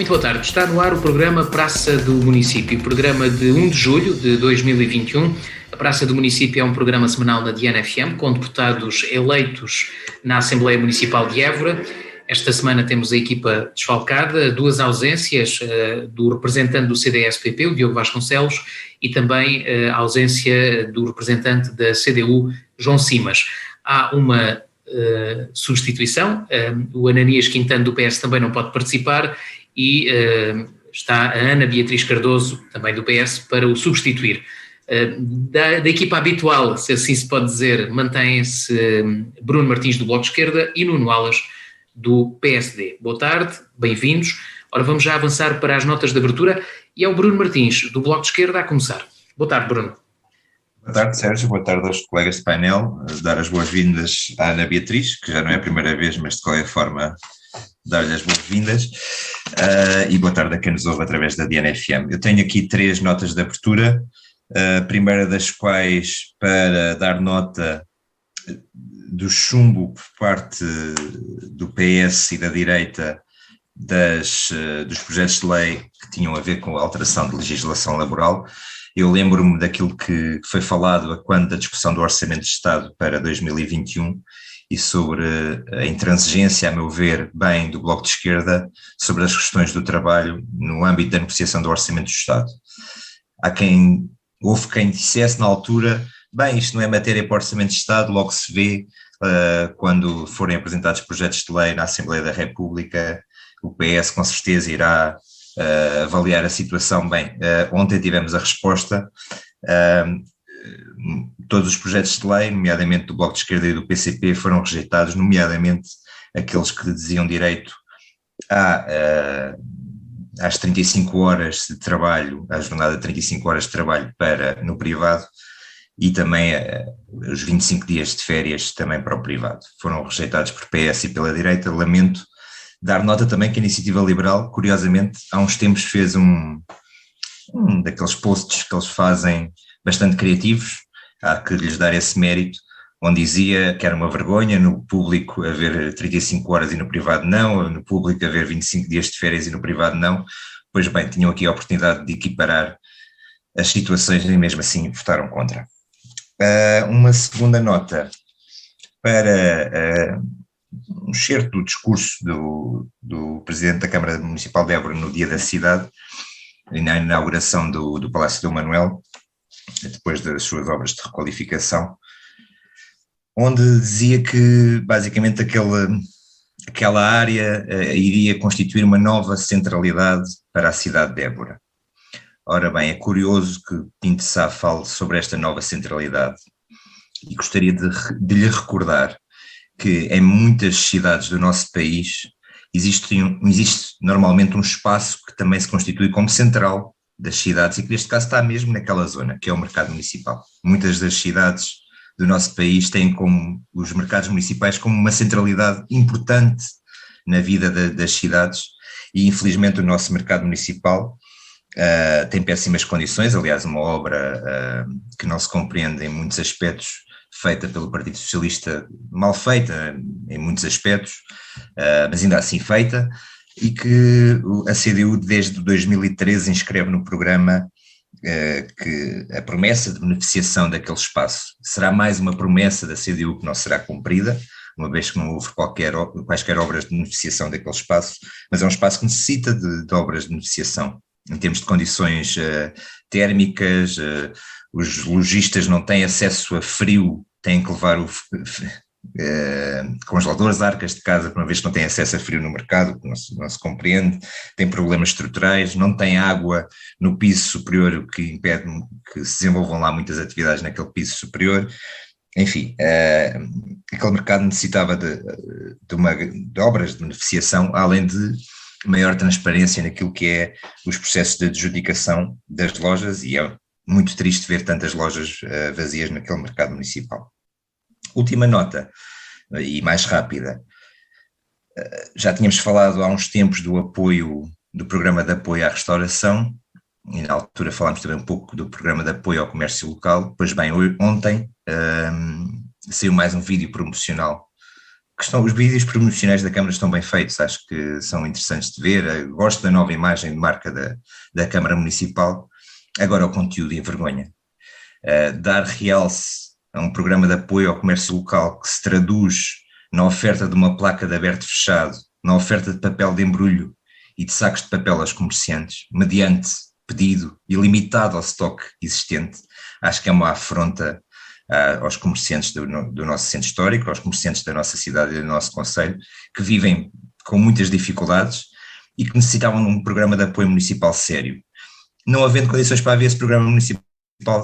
Muito boa tarde. Está no ar o programa Praça do Município, programa de 1 de julho de 2021. A Praça do Município é um programa semanal na Diana FM, com deputados eleitos na Assembleia Municipal de Évora. Esta semana temos a equipa desfalcada, duas ausências do representante do CDS-PP, o Diogo Vasconcelos, e também a ausência do representante da CDU, João Simas. Há uma substituição, o Ananias Quintano do PS também não pode participar e está a Ana Beatriz Cardoso, também do PS, para o substituir. Da equipa habitual, se assim se pode dizer, mantém-se Bruno Martins do Bloco de Esquerda e Nuno Alas do PSD. Boa tarde, bem-vindos. Ora, vamos já avançar para as notas de abertura e é o Bruno Martins do Bloco de Esquerda a começar. Boa tarde, Bruno. Boa tarde, Sérgio. Boa tarde aos colegas de painel. Dar as boas-vindas à Ana Beatriz, que já não é a primeira vez, mas de qualquer forma dar-lhe as boas-vindas. E boa tarde a quem nos ouve através da Diana FM. Eu tenho aqui 3 notas de abertura, a primeira das quais para dar nota do chumbo por parte do PS e da direita dos projetos de lei que tinham a ver com a alteração de legislação laboral. Eu lembro-me daquilo que foi falado quando da discussão do Orçamento de Estado para 2021 e sobre a intransigência, a meu ver, bem do Bloco de Esquerda sobre as questões do trabalho no âmbito da negociação do Orçamento do Estado. Houve quem dissesse na altura, bem, isto não é matéria para o Orçamento de Estado, logo se vê quando forem apresentados projetos de lei na Assembleia da República, o PS com certeza irá avaliar a situação. Bem, ontem tivemos a resposta, todos os projetos de lei, nomeadamente do Bloco de Esquerda e do PCP, foram rejeitados, nomeadamente aqueles que diziam direito às 35 horas de trabalho, à jornada de 35 horas de trabalho no privado, e também os 25 dias de férias também para o privado. Foram rejeitados por PS e pela direita. Lamento dar nota também que a Iniciativa Liberal, curiosamente, há uns tempos fez um daqueles posts que eles fazem bastante criativos, há que lhes dar esse mérito, onde dizia que era uma vergonha no público haver 35 horas e no privado não, no público haver 25 dias de férias e no privado não. Pois bem, tinham aqui a oportunidade de equiparar as situações e mesmo assim votaram contra. Uma segunda nota para um excerto do discurso do Presidente da Câmara Municipal de Évora no Dia da Cidade, na inauguração do Palácio Dom Manuel, depois das suas obras de requalificação, onde dizia que basicamente aquela área iria constituir uma nova centralidade para a cidade de Évora. Ora bem, é curioso que Pinto Sá fale sobre esta nova centralidade e gostaria de lhe recordar que em muitas cidades do nosso país existe normalmente um espaço que também se constitui como central das cidades e que neste caso está mesmo naquela zona, que é o mercado municipal. Muitas das cidades do nosso país têm como os mercados municipais como uma centralidade importante na vida das cidades e infelizmente o nosso mercado municipal tem péssimas condições. Aliás, uma obra que não se compreende em muitos aspectos, feita pelo Partido Socialista, mal feita em muitos aspectos, mas ainda assim feita, e que a CDU desde 2013 inscreve no programa que a promessa de beneficiação daquele espaço será mais uma promessa da CDU que não será cumprida, uma vez que não houve quaisquer obras de beneficiação daquele espaço, mas é um espaço que necessita de obras de beneficiação, em termos de condições térmicas. Os lojistas não têm acesso a frio, têm que levar congeladores, arcas de casa, uma vez que não têm acesso a frio no mercado, que não se compreende, têm problemas estruturais, não têm água no piso superior, o que impede que se desenvolvam lá muitas atividades naquele piso superior. Enfim, aquele mercado necessitava de obras de beneficiação, além de maior transparência naquilo que é os processos de adjudicação das lojas, e é muito triste ver tantas lojas vazias naquele mercado municipal. Última nota, e mais rápida. Já tínhamos falado há uns tempos do programa de apoio à restauração, e na altura falámos também um pouco do programa de apoio ao comércio local. Pois bem, ontem saiu mais um vídeo promocional os vídeos promocionais da Câmara estão bem feitos, acho que são interessantes de ver, gosto da nova imagem de marca da Câmara Municipal. Agora o conteúdo envergonha. Dar realce a um programa de apoio ao comércio local que se traduz na oferta de uma placa de aberto-fechado, na oferta de papel de embrulho e de sacos de papel aos comerciantes, mediante pedido ilimitado ao estoque existente, acho que é uma afronta aos comerciantes do nosso centro histórico, aos comerciantes da nossa cidade e do nosso concelho, que vivem com muitas dificuldades e que necessitavam de um programa de apoio municipal sério. Não havendo condições para haver esse programa municipal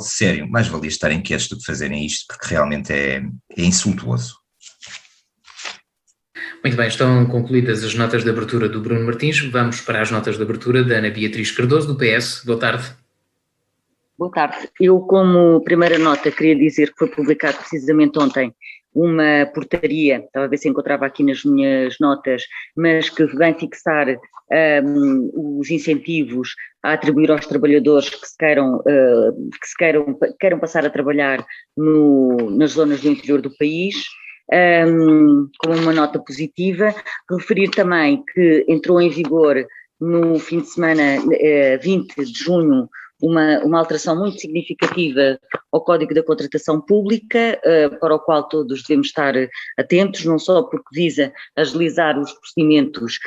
sério, mais valia estarem quietos do que fazerem isto, porque realmente é insultuoso. Muito bem, estão concluídas as notas de abertura do Bruno Martins. Vamos para as notas de abertura da Ana Beatriz Cardoso, do PS. Boa tarde. Boa tarde. Eu, como primeira nota, queria dizer que foi publicado precisamente ontem uma portaria, estava a ver se encontrava aqui nas minhas notas, mas que vem fixar os incentivos a atribuir aos trabalhadores que queiram passar a trabalhar nas zonas do interior do país. Como uma nota positiva, referir também que entrou em vigor no fim de semana 20 de junho uma alteração muito significativa ao Código da Contratação Pública, para o qual todos devemos estar atentos, não só porque visa agilizar os procedimentos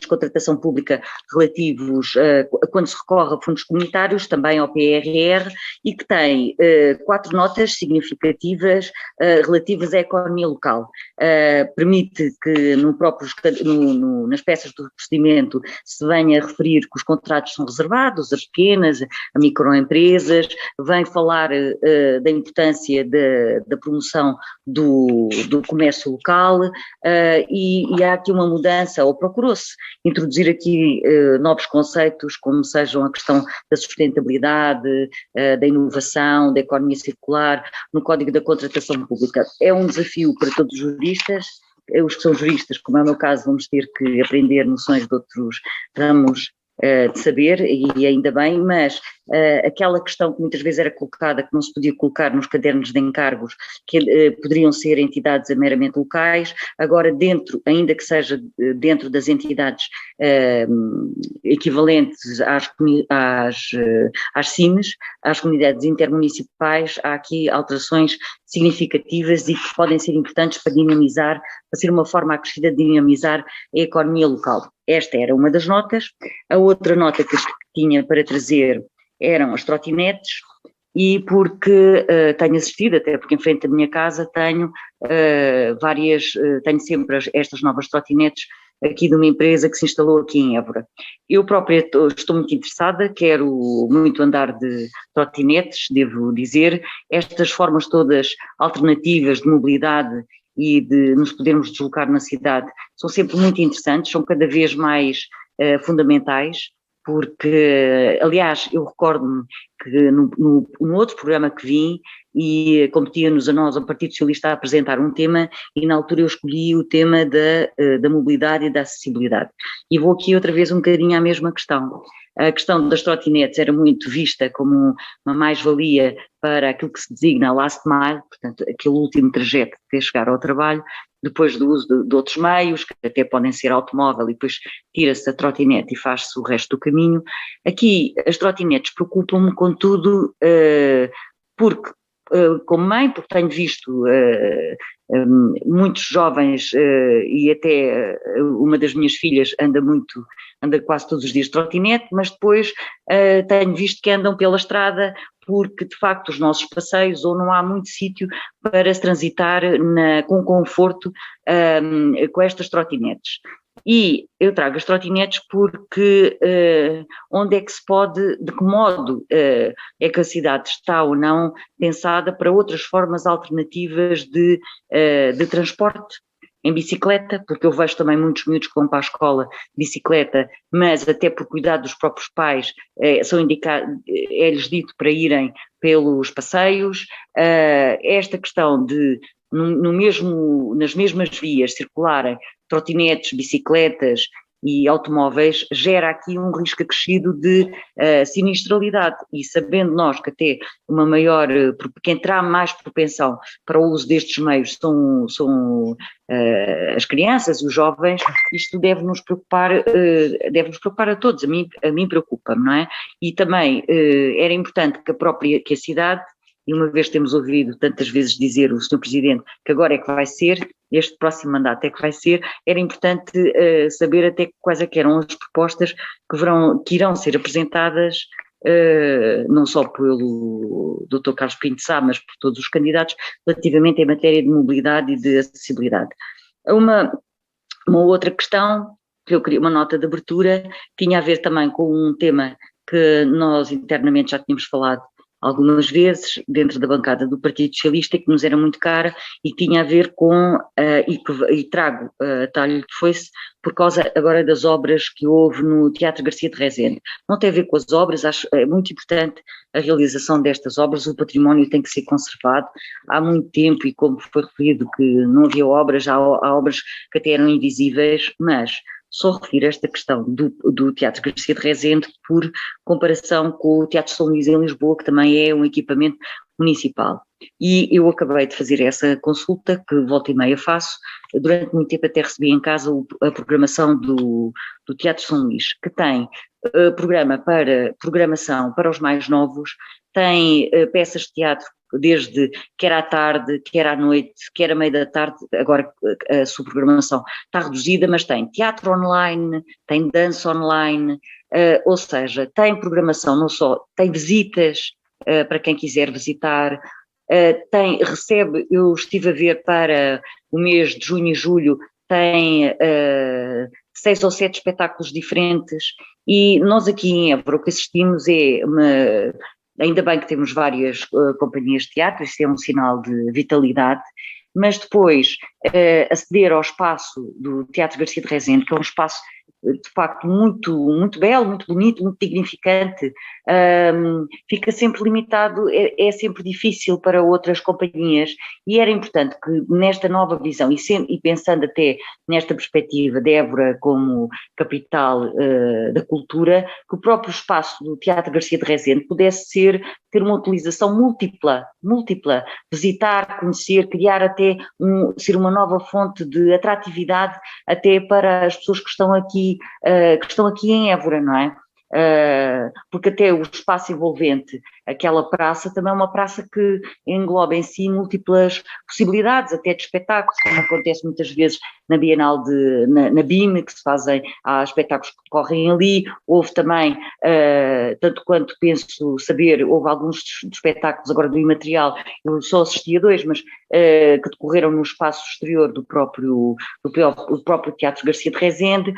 de contratação pública relativos a quando se recorre a fundos comunitários, também ao PRR, e que tem 4 notas significativas relativas à economia local. Permite que nas peças do procedimento se venha a referir que os contratos são reservados a pequenas, a microempresas, vem falar da importância da promoção do comércio local, e há aqui uma mudança, ou procurou-se introduzir aqui novos conceitos, como sejam a questão da sustentabilidade, da inovação, da economia circular, no Código da Contratação Pública. É um desafio para todos os juristas. Os que são juristas, como é o meu caso, vamos ter que aprender noções de outros ramos de saber, e ainda bem, mas aquela questão que muitas vezes era colocada, que não se podia colocar nos cadernos de encargos, que poderiam ser entidades meramente locais, agora ainda que seja dentro das entidades equivalentes às CIMs, às comunidades intermunicipais, há aqui alterações significativas e que podem ser importantes para dinamizar, para ser uma forma acrescida de dinamizar a economia local. Esta era uma das notas. A outra nota que tinha para trazer eram as trotinetes, e porque tenho assistido, até porque em frente à minha casa tenho tenho sempre estas novas trotinetes aqui de uma empresa que se instalou aqui em Évora. Eu própria estou muito interessada, quero muito andar de trotinetes, devo dizer. Estas formas todas alternativas de mobilidade e de nos podermos deslocar na cidade são sempre muito interessantes, são cada vez mais fundamentais, porque, aliás, eu recordo-me que no outro programa que vim, e competia-nos a nós, ao Partido Socialista, a apresentar um tema, e na altura eu escolhi o tema da mobilidade e da acessibilidade. E vou aqui outra vez um bocadinho à mesma questão. A questão das trotinetes era muito vista como uma mais-valia para aquilo que se designa last mile, portanto, aquele último trajeto de chegar ao trabalho, depois do uso de outros meios, que até podem ser automóvel, e depois tira-se a trotinete e faz-se o resto do caminho. Aqui as trotinetes preocupam-me, contudo, como mãe, porque tenho visto muitos jovens, e até uma das minhas filhas anda quase todos os dias de trotinete, mas depois tenho visto que andam pela estrada porque de facto os nossos passeios, ou não há muito sítio para se transitar com conforto com estas trotinetes. E eu trago as trotinetes porque onde é que se pode, de que modo é que a cidade está ou não pensada para outras formas alternativas de transporte? Em bicicleta, porque eu vejo também muitos miúdos que vão para a escola de bicicleta, mas até por cuidado dos próprios pais é-lhes dito para irem pelos passeios. Esta questão de nas mesmas vias circularem trotinetes, bicicletas e automóveis, gera aqui um risco acrescido de sinistralidade, e sabendo nós que até uma maior, quem terá mais propensão para o uso destes meios são as crianças, os jovens, isto deve-nos preocupar a todos, a mim preocupa-me, não é? E também era importante que a cidade, e uma vez temos ouvido tantas vezes dizer o Sr. Presidente que agora é que vai ser, este próximo mandato é que vai ser, era importante saber até quais é que eram as propostas que irão ser apresentadas, não só pelo Dr. Carlos Pinto Sá, mas por todos os candidatos, relativamente em matéria de mobilidade e de acessibilidade. Uma outra questão, que eu queria uma nota de abertura, tinha a ver também com um tema que nós internamente já tínhamos falado algumas vezes dentro da bancada do Partido Socialista, que nos era muito cara e que tinha a ver com, e trago a talho de foice, por causa agora das obras que houve no Teatro Garcia de Rezende. Não tem a ver com as obras, acho é muito importante a realização destas obras, o património tem que ser conservado. Há muito tempo, e como foi referido que não havia obras, há obras que até eram invisíveis, mas só refiro esta questão do Teatro Garcia de Rezende por comparação com o Teatro São Luís em Lisboa, que também é um equipamento municipal. E eu acabei de fazer essa consulta, que volta e meia faço, durante muito tempo até recebi em casa a programação do Teatro São Luís, que tem programação para os mais novos, tem peças de teatro desde quer à tarde, quer à noite, quer à meia da tarde. Agora a sua programação está reduzida, mas tem teatro online, tem dança online, ou seja, tem programação, não só, tem visitas para quem quiser visitar, eu estive a ver para o mês de junho e julho, tem 6 ou 7 espetáculos diferentes, e nós aqui em Évora o que assistimos ainda bem que temos várias companhias de teatro, isso é um sinal de vitalidade, mas depois aceder ao espaço do Teatro Garcia de Rezende, que é um espaço de facto muito, muito belo, muito bonito, muito dignificante, fica sempre limitado, é sempre difícil para outras companhias, e era importante que nesta nova visão, e pensando até nesta perspectiva de Évora como capital da cultura, que o próprio espaço do Teatro Garcia de Rezende pudesse ter uma utilização múltipla, visitar, conhecer, criar até ser uma nova fonte de atratividade até para as pessoas que estão aqui em Évora, não é? Porque até o espaço envolvente, aquela praça, também é uma praça que engloba em si múltiplas possibilidades, até de espetáculos, como acontece muitas vezes na Bienal na BIM, que se fazem, há espetáculos que decorrem ali. Houve também, tanto quanto penso saber, houve alguns espetáculos agora do Imaterial, eu só assisti a 2, mas que decorreram no espaço exterior do próprio Teatro Garcia de Rezende.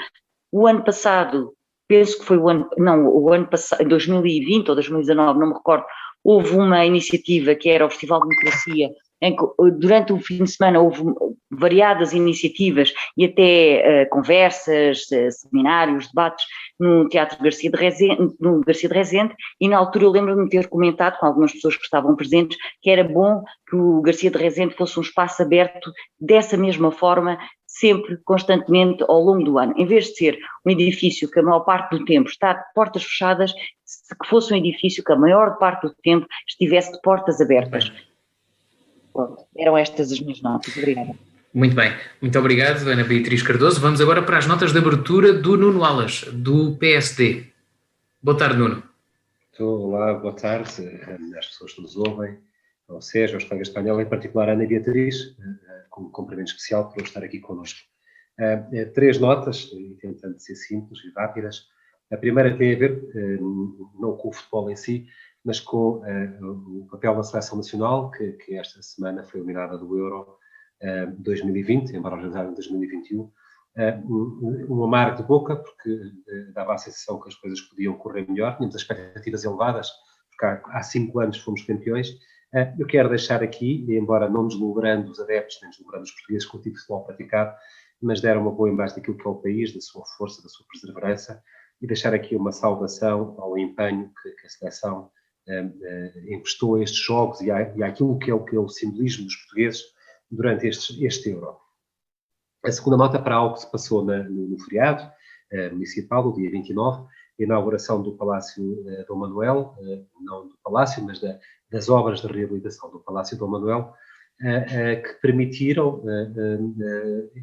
O ano passado, penso que foi o ano passado, em 2020 ou 2019, não me recordo, houve uma iniciativa que era o Festival de Democracia, em que durante o fim de semana houve variadas iniciativas e até conversas, seminários, debates no Teatro Garcia de Rezende, e na altura eu lembro-me de ter comentado com algumas pessoas que estavam presentes que era bom que o Garcia de Rezende fosse um espaço aberto dessa mesma forma, sempre, constantemente, ao longo do ano. Em vez de ser um edifício que a maior parte do tempo está de portas fechadas, que fosse um edifício que a maior parte do tempo estivesse de portas abertas. Pronto, eram estas as minhas notas. Obrigada. Muito bem. Muito obrigado, Ana Beatriz Cardoso. Vamos agora para as notas de abertura do Nuno Alas, do PSD. Boa tarde, Nuno. Olá, boa tarde às pessoas que nos ouvem, ao Sérgio, aos colegas de painel, em particular a Ana Beatriz, com um cumprimento especial por estar aqui connosco. 3 notas, tentando ser simples e rápidas. A primeira tem a ver, não com o futebol em si, mas com o papel da Seleção Nacional, que esta semana foi eliminada do Euro 2020, embora organizada em 2021. Um amargo de boca, porque dava a sensação que as coisas podiam correr melhor, tínhamos expectativas elevadas, porque há 5 anos fomos campeões. Eu quero deixar aqui, embora não deslumbrando os adeptos, nem deslumbrando os portugueses com o tipo de futebol praticado, mas deram uma boa imagem daquilo que é o país, da sua força, da sua perseverança, e deixar aqui uma saudação ao empenho que a seleção emprestou a estes jogos e àquilo que é o simbolismo dos portugueses durante este Euro. A segunda nota para algo que se passou no feriado, Municipal, no dia 29, a inauguração do Palácio Dom Manuel, não do Palácio, mas das obras de reabilitação do Palácio Dom Manuel, que permitiram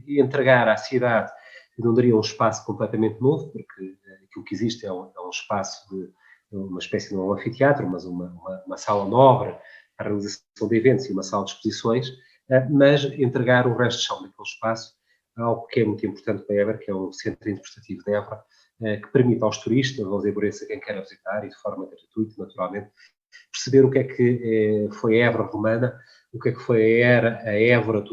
entregar à cidade, não daria um espaço completamente novo, porque aquilo que existe é um espaço de uma espécie de um anfiteatro, mas uma sala nobre para a realização de eventos e uma sala de exposições, mas entregar o resto de chão daquele espaço a algo que é muito importante para Évora, que é o Centro Interpretativo de Évora, que permite aos turistas, aos evorenses, a quem queira visitar, e de forma gratuita, naturalmente, perceber o que é que foi a Évora romana, o que é que foi a Évora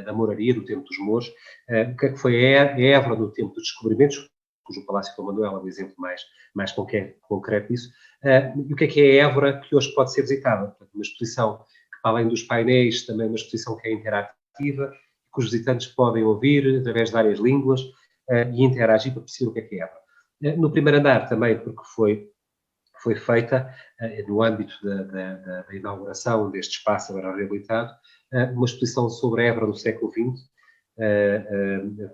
da moraria, do tempo dos mouros, o que é que foi a Évora do tempo dos descobrimentos, cujo Palácio Dom Manuel é um exemplo mais concreto disso, e o que é a Évora que hoje pode ser visitada. Portanto, uma exposição que, para além dos painéis, também é uma exposição que é interativa, que os visitantes podem ouvir através de várias línguas e interagir para perceber o que é Évora. No primeiro andar também, porque foi feita, no âmbito da inauguração deste espaço agora reabilitado, uma exposição sobre a Évora no século XX,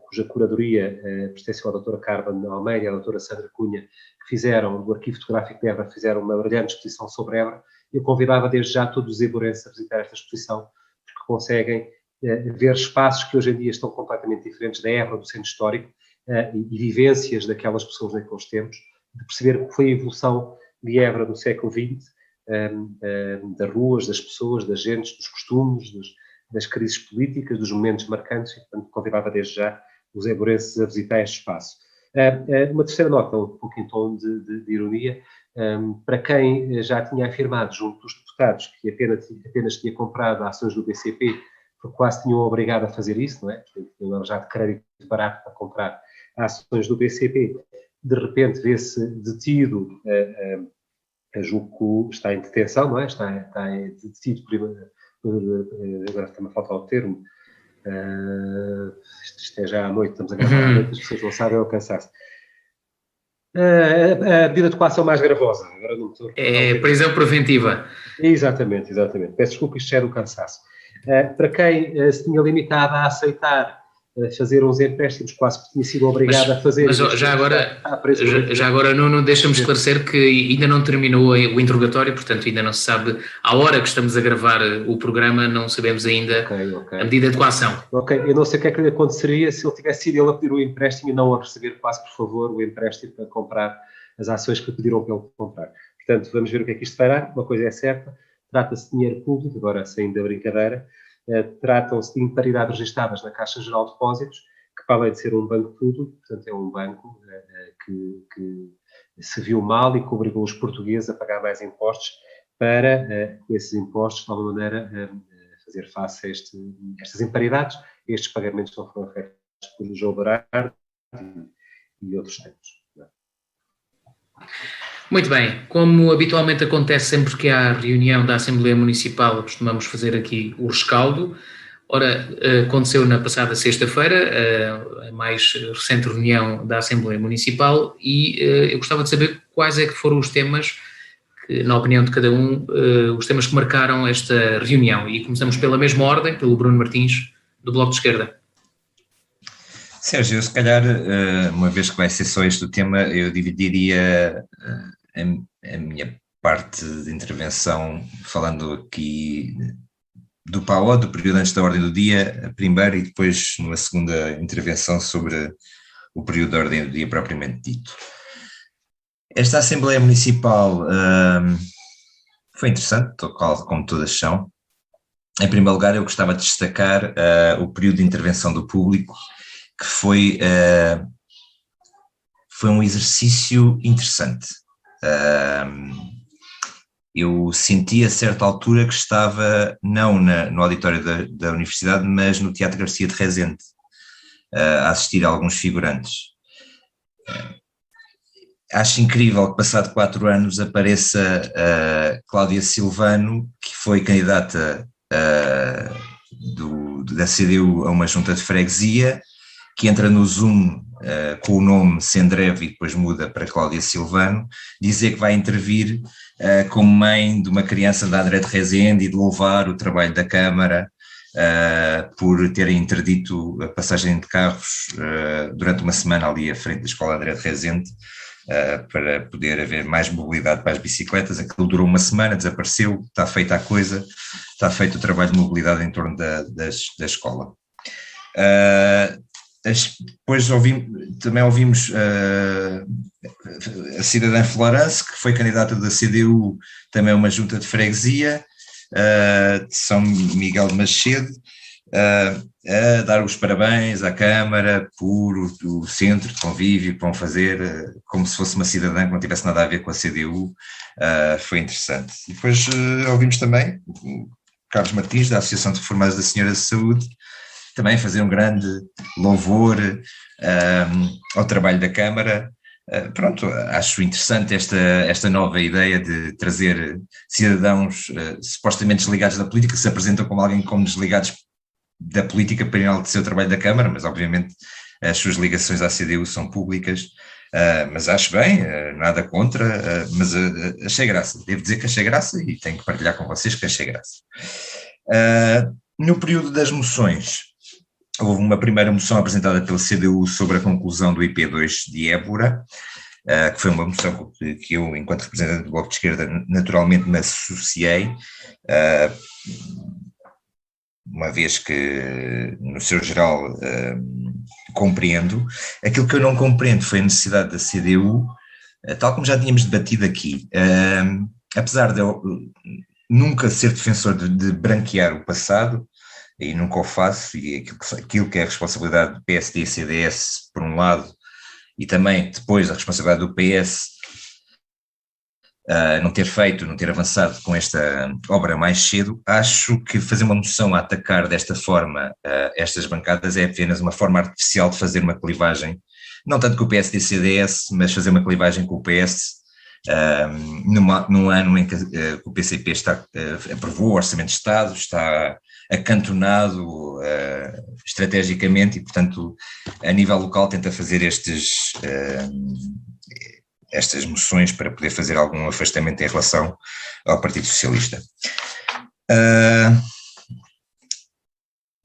cuja curadoria pertenceu à doutora Carmen Almeida e à doutora Sandra Cunha, que fizeram, do Arquivo Fotográfico de Évora, fizeram uma brilhante exposição sobre Évora. Eu convidava desde já todos os evorenses a visitar esta exposição, porque conseguem ver espaços que hoje em dia estão completamente diferentes da Évora, do centro histórico, e vivências daquelas pessoas naqueles tempos, de perceber o que foi a evolução de Évora no século XX, das ruas, das pessoas, das gentes, dos costumes, das crises políticas, dos momentos marcantes, e, portanto, convidava desde já os evorenses a visitar este espaço. Uma terceira nota, um pouco em tom de ironia, para quem já tinha afirmado junto dos deputados que apenas tinha comprado ações do BCP, porque quase tinham obrigado a fazer isso, não é? Portanto, tinham já de crédito barato para comprar ações do BCP, de repente vê-se detido, julgo que está em detenção, não é? Está detido agora está-me a faltar o termo, isto é já à noite, estamos a gravar à noite, as pessoas não sabem alcançar-se. A medida de coação mais gravosa. Agora não estou... É prisão preventiva. Exatamente. Peço desculpa, isto já é do cansaço. Para quem se tinha limitado a aceitar fazer uns empréstimos, quase tinha sido obrigado a fazer. Mas já agora, Nuno, deixa-me esclarecer que ainda não terminou o interrogatório, portanto ainda não se sabe, à hora que estamos a gravar o programa, não sabemos ainda a medida de coação. Ok, eu não sei o que é que lhe aconteceria se ele tivesse sido ele a pedir o empréstimo e não a receber, quase por favor, o empréstimo para comprar as ações que lhe pediram para ele comprar. Portanto, vamos ver o que é que isto fará. Uma coisa é certa, trata-se de dinheiro público, agora saindo da brincadeira. Tratam-se de imparidades registadas na Caixa Geral de Depósitos, que para além de ser um banco público, portanto é um banco que se viu mal e que obrigou os portugueses a pagar mais impostos para, com esses impostos, de alguma maneira, fazer face a estas imparidades. Estes pagamentos não foram feitos por João Berardo e outros tempos. Muito bem, como habitualmente acontece sempre que há reunião da Assembleia Municipal, costumamos fazer aqui o rescaldo. Ora, aconteceu na passada sexta-feira, a mais recente reunião da Assembleia Municipal, e eu gostava de saber quais é que foram os temas, que, na opinião de cada um, os temas que marcaram esta reunião. E começamos pela mesma ordem, pelo Bruno Martins, do Bloco de Esquerda. Sérgio, eu se calhar, uma vez que vai ser só este o tema, eu dividiria a minha parte de intervenção falando aqui do PAO, do período antes da ordem do dia, primeiro, e depois numa segunda intervenção sobre o período da ordem do dia propriamente dito. Esta Assembleia Municipal foi interessante, como todas são. Em primeiro lugar, eu gostava de destacar o período de intervenção do público, que foi um exercício interessante. Eu senti a certa altura que estava não no auditório da Universidade, mas no Teatro Garcia de Rezende, a assistir a alguns figurantes. Acho incrível que, passado 4 anos, apareça Cláudia Silvano, que foi candidata da CDU a uma junta de freguesia, que entra no Zoom com o nome Sendreve e depois muda para Cláudia Silvano, dizer que vai intervir como mãe de uma criança da André de Rezende e de louvar o trabalho da Câmara por terem interdito a passagem de carros durante uma semana ali à frente da Escola André de Rezende, para poder haver mais mobilidade para as bicicletas. Aquilo durou uma semana, desapareceu, está feita a coisa, está feito o trabalho de mobilidade em torno da escola. Depois também ouvimos a cidadã Florence, que foi candidata da CDU também a uma junta de freguesia de São Miguel de Macedo, a dar os parabéns à Câmara por o centro de convívio que vão fazer, como se fosse uma cidadã que não tivesse nada a ver com a CDU. Foi interessante. E depois ouvimos também o Carlos Martins, da Associação de Reformados da Senhora de Saúde, também fazer um grande louvor ao trabalho da Câmara. Pronto, acho interessante esta nova ideia de trazer cidadãos supostamente desligados da política, que se apresentam como alguém como desligados da política para enaltecer o trabalho da Câmara, mas obviamente as suas ligações à CDU são públicas, mas acho bem, nada contra, mas achei graça, devo dizer que achei graça e tenho que partilhar com vocês que achei graça. No período das moções, houve uma primeira moção apresentada pela CDU sobre a conclusão do IP2 de Évora, que foi uma moção que eu, enquanto representante do Bloco de Esquerda, naturalmente me associei, uma vez que, no seu geral, compreendo. Aquilo que eu não compreendo foi a necessidade da CDU, tal como já tínhamos debatido aqui, apesar de eu nunca ser defensor de branquear o passado, e nunca o faço, e aquilo que é a responsabilidade do PSD e CDS, por um lado, e também depois a responsabilidade do PS, não ter avançado com esta obra mais cedo, acho que fazer uma moção a atacar desta forma estas bancadas é apenas uma forma artificial de fazer uma clivagem, não tanto com o PSD e CDS, mas fazer uma clivagem com o PS, num ano em que o PCP aprovou o Orçamento de Estado, está acantonado estrategicamente e, portanto, a nível local tenta fazer estas moções para poder fazer algum afastamento em relação ao Partido Socialista.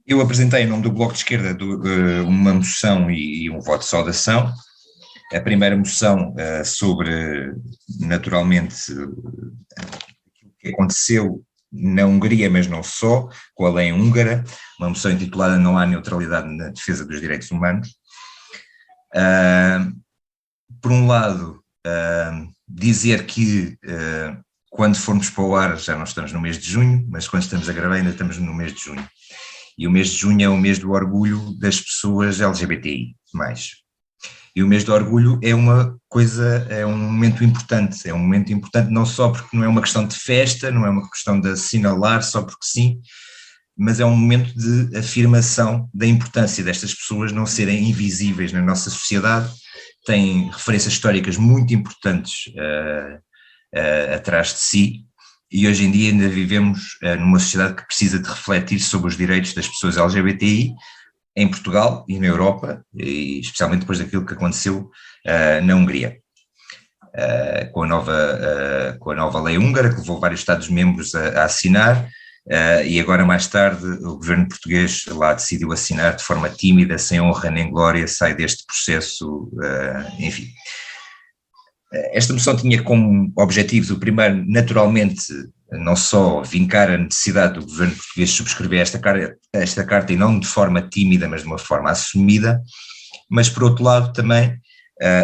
Eu apresentei em nome do Bloco de Esquerda uma moção e um voto de saudação. A primeira moção sobre, naturalmente, o que aconteceu na Hungria, mas não só, com a lei húngara, uma moção intitulada "Não há neutralidade na defesa dos direitos humanos". Por um lado, dizer que quando formos para o ar já não estamos no mês de junho, mas quando estamos a gravar ainda estamos no mês de junho. E o mês de junho é o mês do orgulho das pessoas LGBTI+. E o mês do orgulho é um momento importante não só porque não é uma questão de festa, não é uma questão de assinalar só porque sim, mas é um momento de afirmação da importância destas pessoas não serem invisíveis na nossa sociedade. Tem referências históricas muito importantes atrás de si, e hoje em dia ainda vivemos numa sociedade que precisa de refletir sobre os direitos das pessoas LGBTI, em Portugal e na Europa, e especialmente depois daquilo que aconteceu na Hungria, com a nova lei húngara, que levou vários Estados-membros a assinar, e agora mais tarde o governo português lá decidiu assinar de forma tímida, sem honra nem glória, sai deste processo, enfim. Esta moção tinha como objetivos o primeiro, naturalmente, não só vincar a necessidade do governo português subscrever esta carta e não de forma tímida, mas de uma forma assumida, mas por outro lado também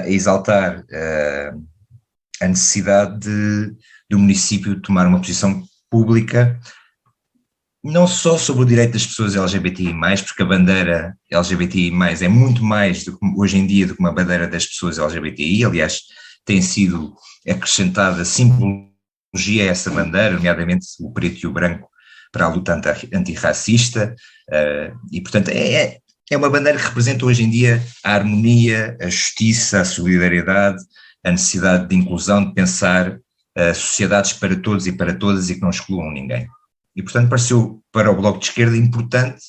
exaltar a necessidade do município tomar uma posição pública, não só sobre o direito das pessoas LGBTI+, porque a bandeira LGBTI+, é muito mais hoje em dia do que uma bandeira das pessoas LGBTI, aliás, tem sido acrescentada simbologia a essa bandeira, nomeadamente o preto e o branco para a luta antirracista, e portanto é uma bandeira que representa hoje em dia a harmonia, a justiça, a solidariedade, a necessidade de inclusão, de pensar sociedades para todos e para todas e que não excluam ninguém. E portanto pareceu para o Bloco de Esquerda importante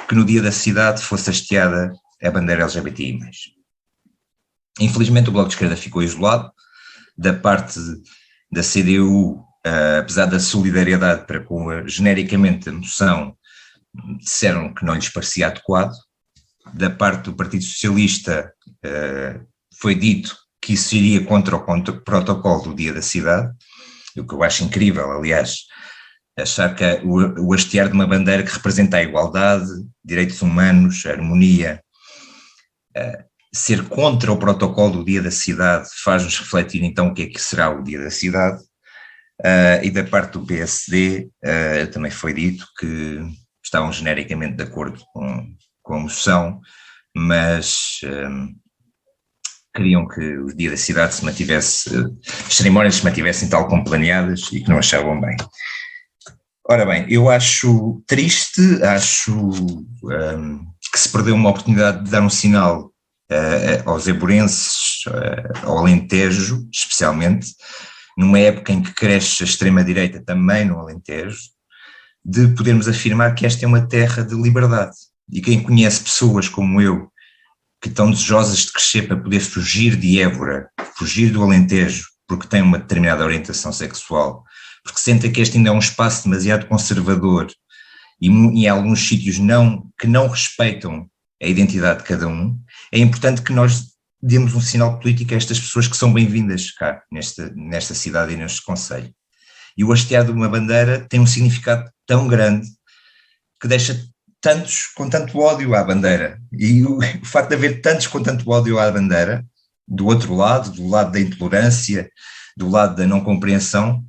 que no dia da cidade fosse hasteada a bandeira LGBTI+. Infelizmente o Bloco de Esquerda ficou isolado da parte da CDU, apesar da solidariedade para com genericamente a moção, disseram que não lhes parecia adequado. Da parte do Partido Socialista foi dito que isso iria contra o protocolo do Dia da Cidade, o que eu acho incrível, aliás, achar que o hastear de uma bandeira que representa a igualdade, direitos humanos, a harmonia, ser contra o protocolo do Dia da Cidade faz-nos refletir então o que é que será o Dia da Cidade. E da parte do PSD também foi dito que estavam genericamente de acordo com a moção, mas queriam que o Dia da Cidade se mantivesse, as cerimónias se mantivessem tal como planeadas e que não achavam bem. Ora bem, eu acho triste, acho que se perdeu uma oportunidade de dar um sinal aos eburenses, ao Alentejo especialmente, numa época em que cresce a extrema-direita também no Alentejo, de podermos afirmar que esta é uma terra de liberdade. E quem conhece pessoas como eu, que estão desejosas de crescer para poder fugir de Évora, fugir do Alentejo, porque têm uma determinada orientação sexual, porque sentem que este ainda é um espaço demasiado conservador e em alguns sítios que não respeitam a identidade de cada um, é importante que nós demos um sinal político a estas pessoas que são bem-vindas cá, nesta cidade e neste concelho. E o hastear de uma bandeira tem um significado tão grande que deixa tantos com tanto ódio à bandeira. E o facto de haver tantos com tanto ódio à bandeira, do outro lado, do lado da intolerância, do lado da não compreensão,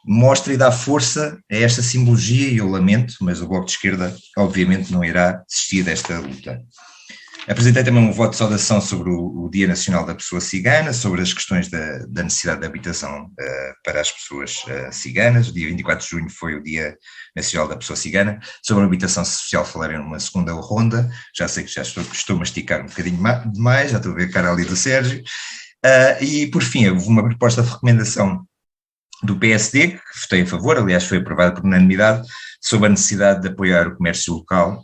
mostra e dá força a esta simbologia, e eu lamento, mas o Bloco de Esquerda obviamente não irá desistir desta luta. Apresentei também um voto de saudação sobre o Dia Nacional da Pessoa Cigana, sobre as questões da necessidade de habitação para as pessoas ciganas. O dia 24 de junho foi o Dia Nacional da Pessoa Cigana. Sobre a habitação social falarei numa segunda ronda. Já sei que já estou a masticar um bocadinho demais, já estou a ver a cara ali do Sérgio. E por fim, houve uma proposta de recomendação do PSD, que votei a favor, aliás foi aprovada por unanimidade, sobre a necessidade de apoiar o comércio local,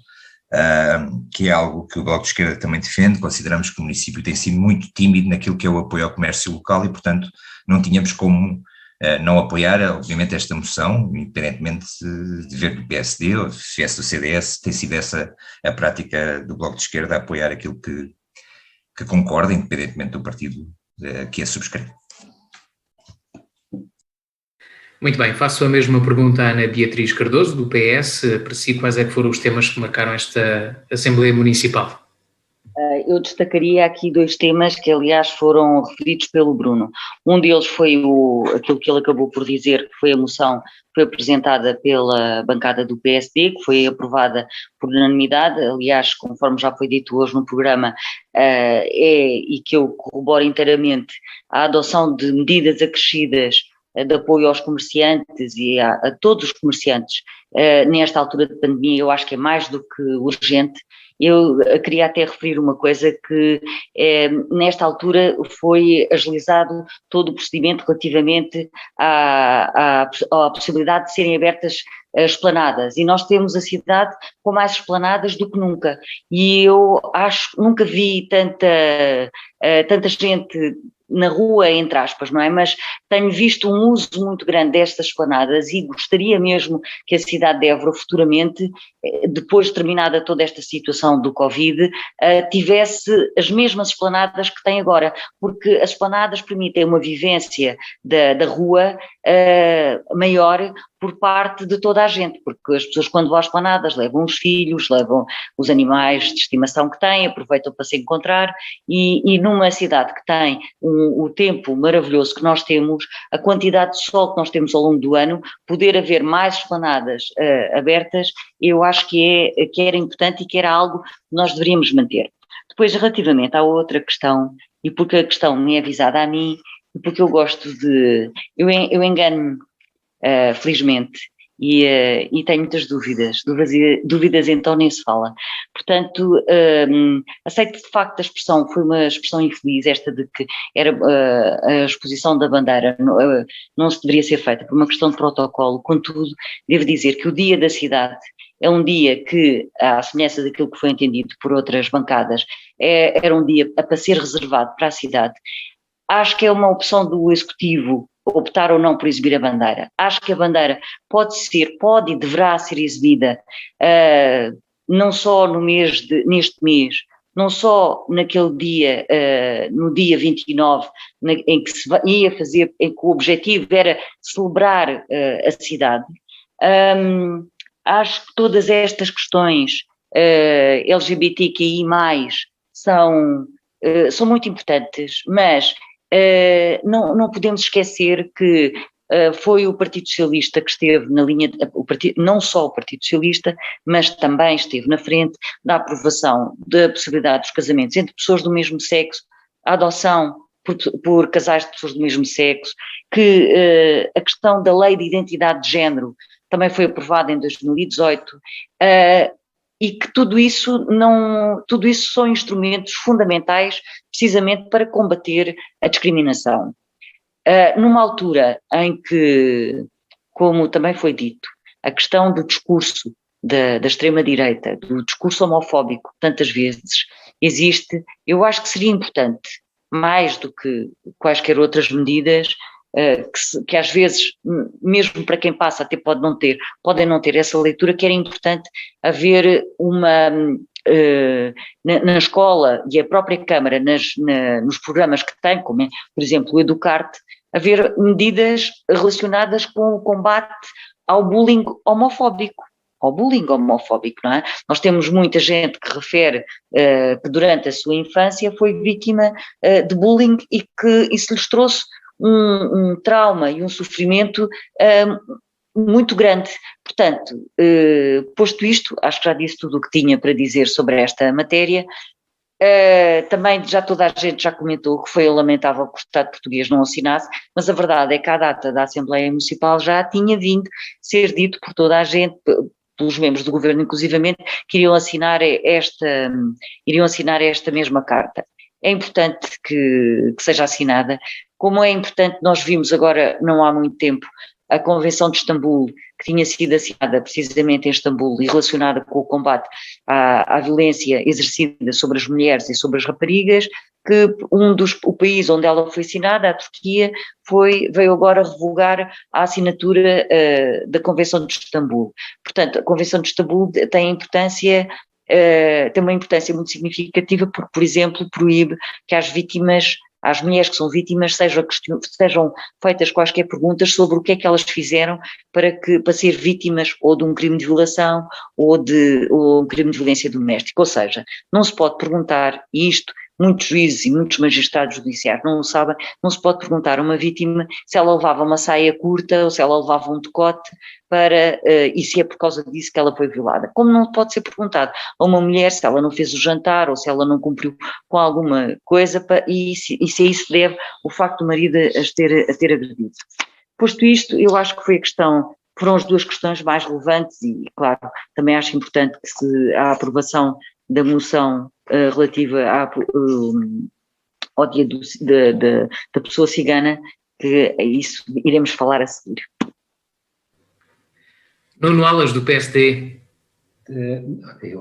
que é algo que o Bloco de Esquerda também defende. Consideramos que o município tem sido muito tímido naquilo que é o apoio ao comércio local e, portanto, não tínhamos como não apoiar, obviamente, esta moção, independentemente de ver do PSD ou se viesse do CDS, tem sido essa a prática do Bloco de Esquerda, a apoiar aquilo que concorda, independentemente do partido que a subscreve. Muito bem, faço a mesma pergunta à Ana Beatriz Cardoso, do PS. Para si, quais é que foram os temas que marcaram esta Assembleia Municipal? Eu destacaria aqui 2 temas que, aliás, foram referidos pelo Bruno. Um deles foi aquilo que ele acabou por dizer, que foi a moção que foi apresentada pela bancada do PSD, que foi aprovada por unanimidade, aliás, conforme já foi dito hoje no programa, e que eu corroboro inteiramente, a adoção de medidas acrescidas de apoio aos comerciantes e a todos os comerciantes nesta altura de pandemia, eu acho que é mais do que urgente. Eu queria até referir uma coisa que nesta altura foi agilizado todo o procedimento relativamente à possibilidade de serem abertas esplanadas, e nós temos a cidade com mais esplanadas do que nunca, e eu acho que nunca vi tanta gente na rua, entre aspas, não é? Mas tenho visto um uso muito grande destas esplanadas e gostaria mesmo que a cidade de Évora futuramente, depois de terminada toda esta situação do Covid, tivesse as mesmas esplanadas que tem agora, porque as esplanadas permitem uma vivência da rua maior por parte de toda a gente, porque as pessoas quando vão às esplanadas levam os filhos, levam os animais de estimação que têm, aproveitam para se encontrar, e numa cidade que tem o tempo maravilhoso que nós temos, a quantidade de sol que nós temos ao longo do ano, poder haver mais esplanadas abertas, eu acho que era importante e que era algo que nós deveríamos manter. Depois, relativamente à outra questão, e porque a questão me é avisada a mim, e porque eu gosto de... Eu engano-me, felizmente, e tenho muitas dúvidas então nem se fala. Portanto, aceito de facto a expressão, foi uma expressão infeliz esta de que era a exposição da bandeira não se deveria ser feita por uma questão de protocolo. Contudo, devo dizer que o Dia da Cidade é um dia que, à semelhança daquilo que foi entendido por outras bancadas, era um dia para ser reservado para a cidade. Acho que é uma opção do Executivo optar ou não por exibir a bandeira. Acho que a bandeira pode e deverá ser exibida não só neste mês, não só naquele dia, no dia 29, em que se ia fazer, em que o objetivo era celebrar a cidade. Acho que todas estas questões LGBTQI+, são muito importantes, mas não podemos esquecer que foi o Partido Socialista que esteve na linha, não só o Partido Socialista, mas também esteve na frente da aprovação da possibilidade dos casamentos entre pessoas do mesmo sexo, a adoção por casais de pessoas do mesmo sexo, que a questão da lei de identidade de género também foi aprovada em 2018, e que tudo isso são instrumentos fundamentais precisamente para combater a discriminação. Numa altura em que, como também foi dito, a questão do discurso da extrema-direita, do discurso homofóbico, tantas vezes existe, eu acho que seria importante, mais do que quaisquer outras medidas, que às vezes, mesmo para quem passa, até podem não ter essa leitura, que era importante haver na escola e a própria Câmara, nos programas que tem, como por exemplo o Educarte, haver medidas relacionadas com o combate ao bullying homofóbico. Não é? Nós temos muita gente que refere que durante a sua infância foi vítima de bullying e que isso lhes trouxe um trauma e um sofrimento muito grande. Portanto, posto isto, acho que já disse tudo o que tinha para dizer sobre esta matéria. Também já toda a gente já comentou que foi lamentável que o Estado português não assinasse, mas a verdade é que a data da Assembleia Municipal já tinha vindo ser dito por toda a gente, pelos membros do governo inclusivamente, que iriam assinar esta mesma carta. É importante que seja assinada, como é importante, nós vimos agora, não há muito tempo, a Convenção de Istambul, que tinha sido assinada precisamente em Istambul e relacionada com o combate à violência exercida sobre as mulheres e sobre as raparigas, que o país onde ela foi assinada, a Turquia, veio agora revogar a assinatura da Convenção de Istambul. Portanto, a Convenção de Istambul tem uma importância muito significativa porque, por exemplo, proíbe que às mulheres que são vítimas sejam feitas quaisquer perguntas sobre o que é que elas fizeram para ser vítimas ou de um crime de violação ou um crime de violência doméstica. Ou seja, não se pode perguntar, e isto muitos juízes e muitos magistrados judiciários não o sabem, não se pode perguntar a uma vítima se ela levava uma saia curta ou se ela levava um decote e se é por causa disso que ela foi violada. Como não pode ser perguntado a uma mulher se ela não fez o jantar ou se ela não cumpriu com alguma coisa e se a isso deve o facto do marido a ter agredido. Posto isto, eu acho que foram as duas questões mais relevantes e, claro, também acho importante que a aprovação da moção relativa ao dia da pessoa cigana, que é isso iremos falar a seguir. Nuno Alas, do PSD.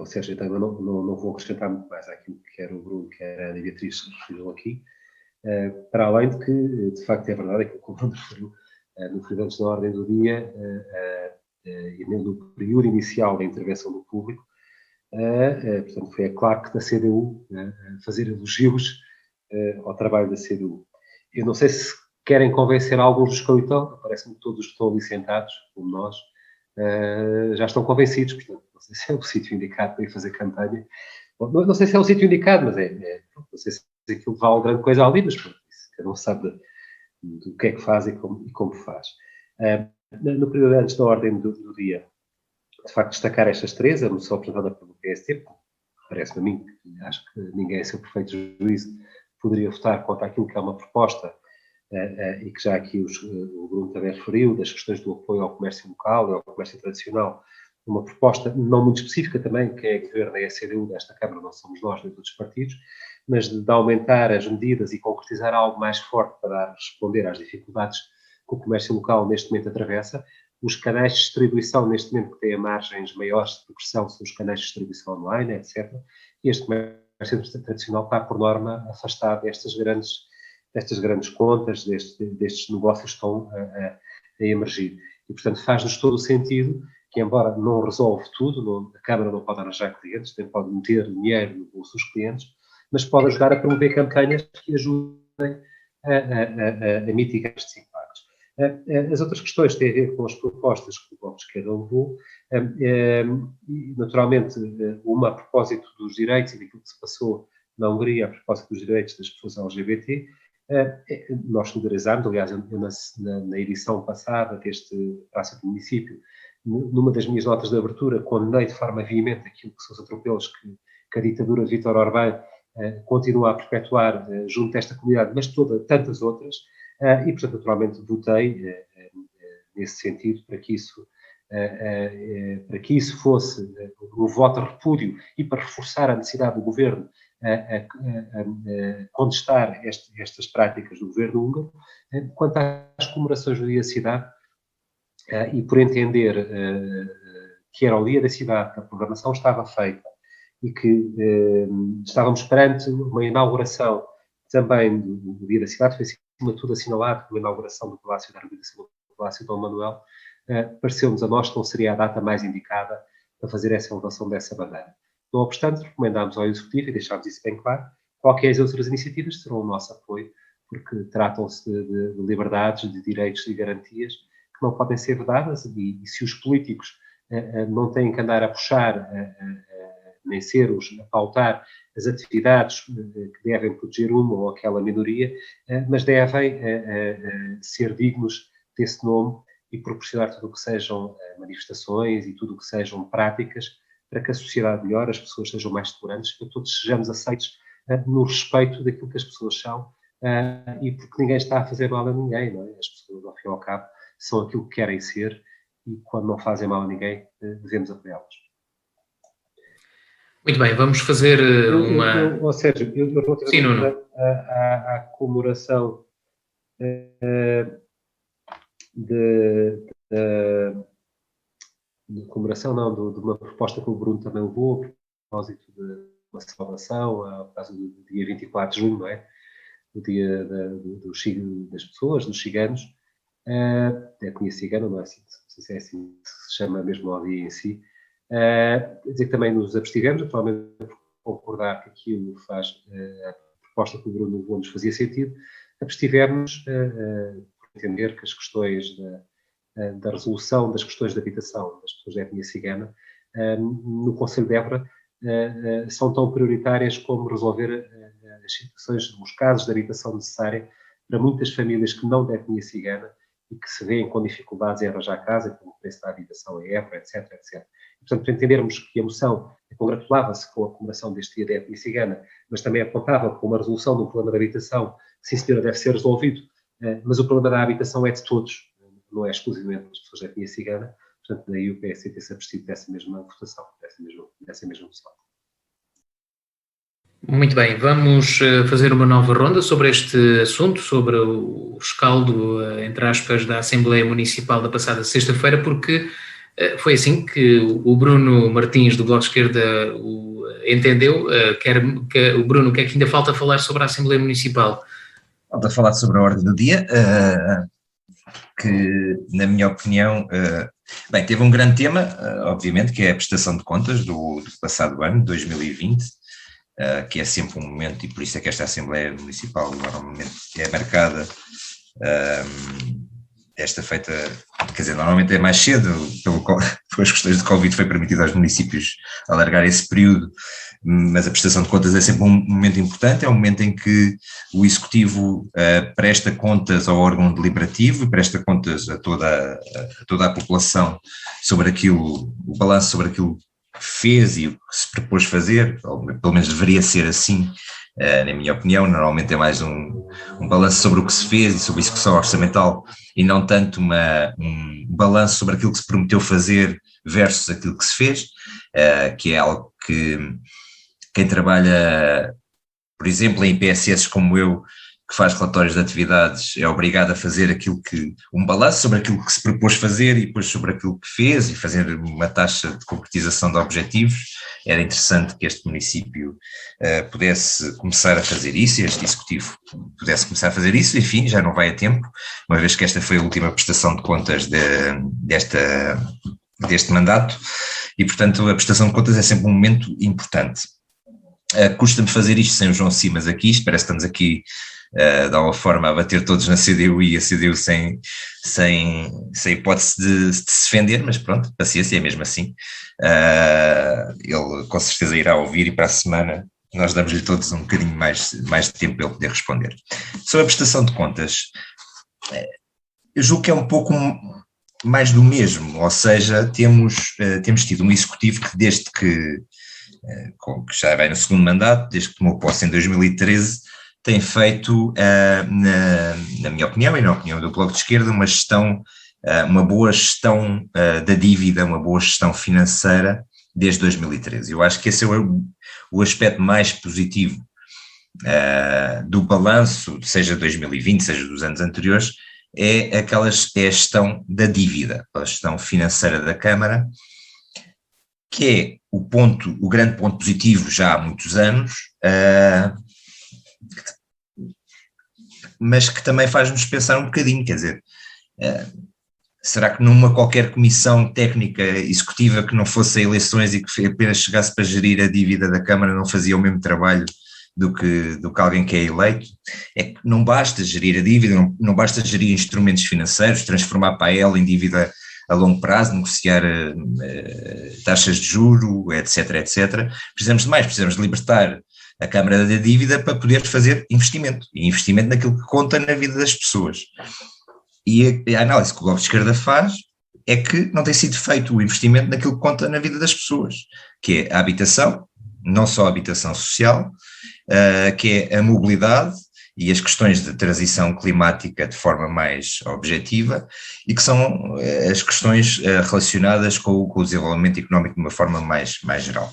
Sérgio, então, não vou acrescentar muito mais àquilo que quer o Bruno, quer a Ana Beatriz referiu aqui, para além de que, de facto, é verdade aquilo que o Bruno referiu, no antes da ordem do dia, e no período inicial da intervenção do público, portanto, foi claro que da CDU fazer elogios ao trabalho da CDU. Eu não sei se querem convencer alguns dos que ali estão, parece-me que todos os que estão ali sentados, como nós, já estão convencidos, portanto, não sei se é o sítio indicado para ir fazer campanha. Não sei se é o sítio indicado, mas não sei se aquilo vale grande coisa ali, mas pronto, cada um sabe do que é que faz e como faz. No período antes da ordem do dia, de facto, destacar estas três, a moção apresentada pelo PSD, parece-me a mim, acho que ninguém, a seu perfeito juízo, poderia votar contra aquilo que é uma proposta, e que já aqui o Bruno também referiu, das questões do apoio ao comércio local e ao comércio tradicional, uma proposta não muito específica também, que é a governo é a CDU desta Câmara, não somos nós, nem todos os partidos, mas de aumentar as medidas e concretizar algo mais forte para responder às dificuldades que o comércio local neste momento atravessa. Os canais de distribuição neste momento que têm margens maiores de progressão são os canais de distribuição online, etc. E este comércio tradicional está, por norma, afastado destas grandes destas grandes contas, destes negócios que estão a emergir. E, portanto, faz-nos todo o sentido que, embora não resolve tudo, a Câmara não pode arranjar clientes, nem pode meter dinheiro no bolso dos clientes, mas pode ajudar a promover campanhas que ajudem a mitigar estes impactos. As outras questões têm a ver com as propostas que o Bloco de Esquerda levou, naturalmente, uma a propósito dos direitos e daquilo que se passou na Hungria, a propósito dos direitos das pessoas LGBT. Nós solidarizámos, aliás, na edição passada deste Praça do Município, numa das minhas notas de abertura, condenei de forma veemente aquilo que são os atropelos que a ditadura de Vítor Orbán continua a perpetuar junto desta comunidade, mas tantas outras, e, portanto, naturalmente, votei nesse sentido para que isso fosse um voto de repúdio e para reforçar a necessidade do governo a contestar estas práticas do governo húngaro. Quanto às comemorações do Dia da Cidade, e por entender que era o Dia da Cidade, que a programação estava feita e que estávamos perante uma inauguração também do Dia da Cidade, foi acima de tudo assinalado com a inauguração do Palácio da Reabilitação do Palácio Dom Manuel, pareceu-nos a nós que não seria a data mais indicada para fazer essa elevação dessa bandeira. Não obstante, recomendámos ao Executivo, e deixámos isso bem claro, qualquer as outras iniciativas terão o nosso apoio, porque tratam-se de liberdades, de direitos e garantias que não podem ser vedadas, e se os políticos não têm que andar a puxar, nem ser a pautar as atividades que devem proteger uma ou aquela minoria, mas devem ser dignos desse nome e proporcionar tudo o que sejam manifestações e tudo o que sejam práticas para que a sociedade melhore, as pessoas sejam mais segurantes, para que todos sejamos aceitos no respeito daquilo que as pessoas são, e porque ninguém está a fazer mal a ninguém, não é? As pessoas, ao fim e ao cabo, são aquilo que querem ser, e quando não fazem mal a ninguém, devemos apoiá-las. Muito bem, vamos fazer uma... Ou seja, relativamente à comemoração de uma proposta que o Bruno também levou, a propósito de uma celebração, ao caso do dia 24 de junho, não é? O dia das pessoas, dos ciganos. É a cigana, não é assim, não sei se é assim que se chama mesmo ao dia em si. Dizer que também nos abstivemos, atualmente por concordar que aquilo faz, a proposta que o Bruno levou nos fazia sentido, abstivemos por entender que as questões da resolução das questões de habitação das pessoas da etnia cigana no Conselho de Évora são tão prioritárias como resolver as situações, os casos de habitação necessária para muitas famílias que não da etnia cigana e que se veem com dificuldades em arranjar casa, como o preço da habitação em Évora, etc, etc. E, portanto, para entendermos que a moção congratulava-se com a comemoração deste dia da etnia cigana, mas também apontava com uma resolução do problema da habitação, sim senhora, deve ser resolvido, mas o problema da habitação é de todos, não é exclusivamente das pessoas da etnia cigana, portanto, daí o PSD ter-se abstido dessa mesma votação, dessa mesma moção. Muito bem, vamos fazer uma nova ronda sobre este assunto, sobre o rescaldo, entre aspas, da Assembleia Municipal da passada sexta-feira, porque foi assim que o Bruno Martins, do Bloco de Esquerda, entendeu. O Bruno, que é que ainda falta falar sobre a Assembleia Municipal? Falta falar sobre a ordem do dia, que, na minha opinião, bem, teve um grande tema, obviamente, que é a prestação de contas do passado ano, 2020, que é sempre um momento, e por isso é que esta Assembleia Municipal normalmente é marcada, esta feita, quer dizer, normalmente é mais cedo, pelas questões de Covid foi permitido aos municípios alargar esse período, mas a prestação de contas é sempre um momento importante, é um momento em que o Executivo presta contas ao órgão deliberativo e presta contas a toda a população sobre aquilo, o balanço sobre aquilo que fez e o que se propôs fazer, ou pelo menos deveria ser assim, na minha opinião. Normalmente é mais um balanço sobre o que se fez e sobre a execução orçamental, e não tanto um balanço sobre aquilo que se prometeu fazer versus aquilo que se fez, que é algo que quem trabalha, por exemplo, em IPSS como eu, que faz relatórios de atividades é obrigado a fazer um balanço sobre aquilo que se propôs fazer e depois sobre aquilo que fez e fazer uma taxa de concretização de objetivos. Era interessante que este município pudesse começar a fazer isso, este executivo pudesse começar a fazer isso. Enfim, já não vai a tempo, uma vez que esta foi a última prestação de contas deste mandato e, portanto, a prestação de contas é sempre um momento importante. Custa-me fazer isto sem o João Simas aqui, parece que estamos aqui de alguma forma a bater todos na CDU e a CDU sem hipótese de se defender, mas pronto, paciência, é mesmo assim. Ele com certeza irá ouvir e para a semana nós damos-lhe todos um bocadinho mais de tempo para ele poder responder. Sobre a prestação de contas, eu julgo que é um pouco mais do mesmo, ou seja, temos tido um executivo que desde que já vai no segundo mandato, desde que tomou posse em 2013, tem feito, na minha opinião e na opinião do Bloco de Esquerda, uma boa gestão da dívida, uma boa gestão financeira desde 2013. Eu acho que esse é o aspecto mais positivo do balanço, seja 2020, seja dos anos anteriores, é a gestão da dívida, a gestão financeira da Câmara, que é o grande ponto positivo já há muitos anos, mas que também faz-nos pensar um bocadinho, quer dizer, será que numa qualquer comissão técnica executiva que não fosse a eleições e que apenas chegasse para gerir a dívida da Câmara não fazia o mesmo trabalho do que alguém que é eleito? É que não basta gerir a dívida, não basta gerir instrumentos financeiros, transformar para ela em dívida a longo prazo, negociar taxas de juro, etc. Precisamos de mais, precisamos de libertar a Câmara da dívida para poder fazer investimento, e investimento naquilo que conta na vida das pessoas. E a análise que o Bloco de Esquerda faz é que não tem sido feito o investimento naquilo que conta na vida das pessoas, que é a habitação, não só a habitação social, que é a mobilidade e as questões de transição climática de forma mais objetiva, e que são as questões relacionadas com o desenvolvimento económico de uma forma mais geral.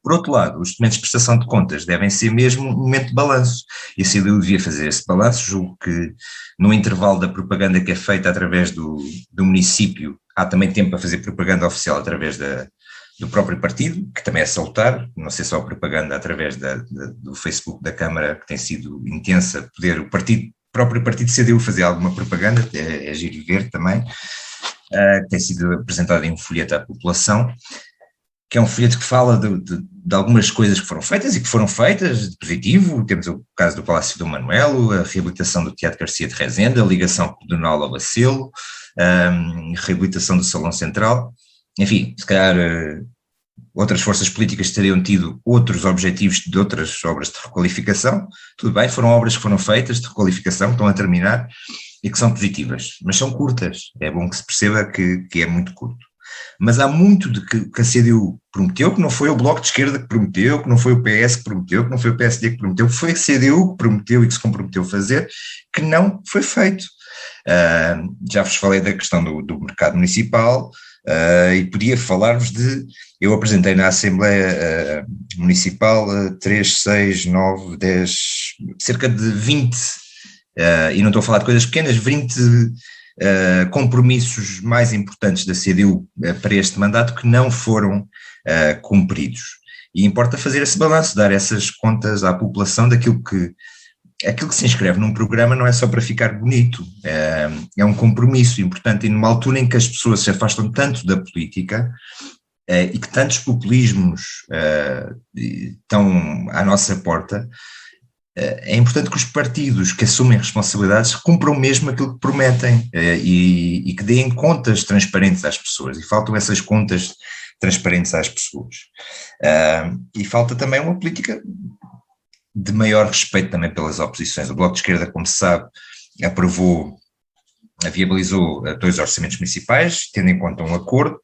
Por outro lado, os documentos de prestação de contas devem ser mesmo um momento de balanço, e a CDU devia fazer esse balanço. Julgo que no intervalo da propaganda que é feita através do município, há também tempo para fazer propaganda oficial através do próprio partido, que também é salutar, não sei só a propaganda através do Facebook da Câmara, que tem sido intensa, poder o próprio partido CDU fazer alguma propaganda, é giro ver também, que tem sido apresentado em um folheto à população, que é um folheto que fala de algumas coisas que foram feitas e que foram feitas de positivo. Temos o caso do Palácio do Manuelo, a reabilitação do Teatro Garcia de Rezende, a ligação pedonal ao Bacelo, a reabilitação do Salão Central. Enfim, se calhar outras forças políticas teriam tido outros objetivos de outras obras de requalificação. Tudo bem, foram obras que foram feitas de requalificação, que estão a terminar e que são positivas, mas são curtas. É bom que se perceba que é muito curto. Mas há muito de que a CDU prometeu, que não foi o Bloco de Esquerda que prometeu, que não foi o PS que prometeu, que não foi o PSD que prometeu, que foi a CDU que prometeu e que se comprometeu a fazer, que não foi feito. Já vos falei da questão do mercado municipal, e podia falar-vos eu apresentei na Assembleia Municipal 3, 6, 9, 10, cerca de 20, e não estou a falar de coisas pequenas, 20 compromissos mais importantes da CDU para este mandato que não foram cumpridos. E importa fazer esse balanço, dar essas contas à população daquilo que se inscreve num programa não é só para ficar bonito, é um compromisso importante, e numa altura em que as pessoas se afastam tanto da política e que tantos populismos estão à nossa porta, é importante que os partidos que assumem responsabilidades cumpram mesmo aquilo que prometem e que deem contas transparentes às pessoas, e faltam essas contas transparentes às pessoas. E falta também uma política de maior respeito também pelas oposições. O Bloco de Esquerda, como se sabe, viabilizou 2 orçamentos municipais, tendo em conta um acordo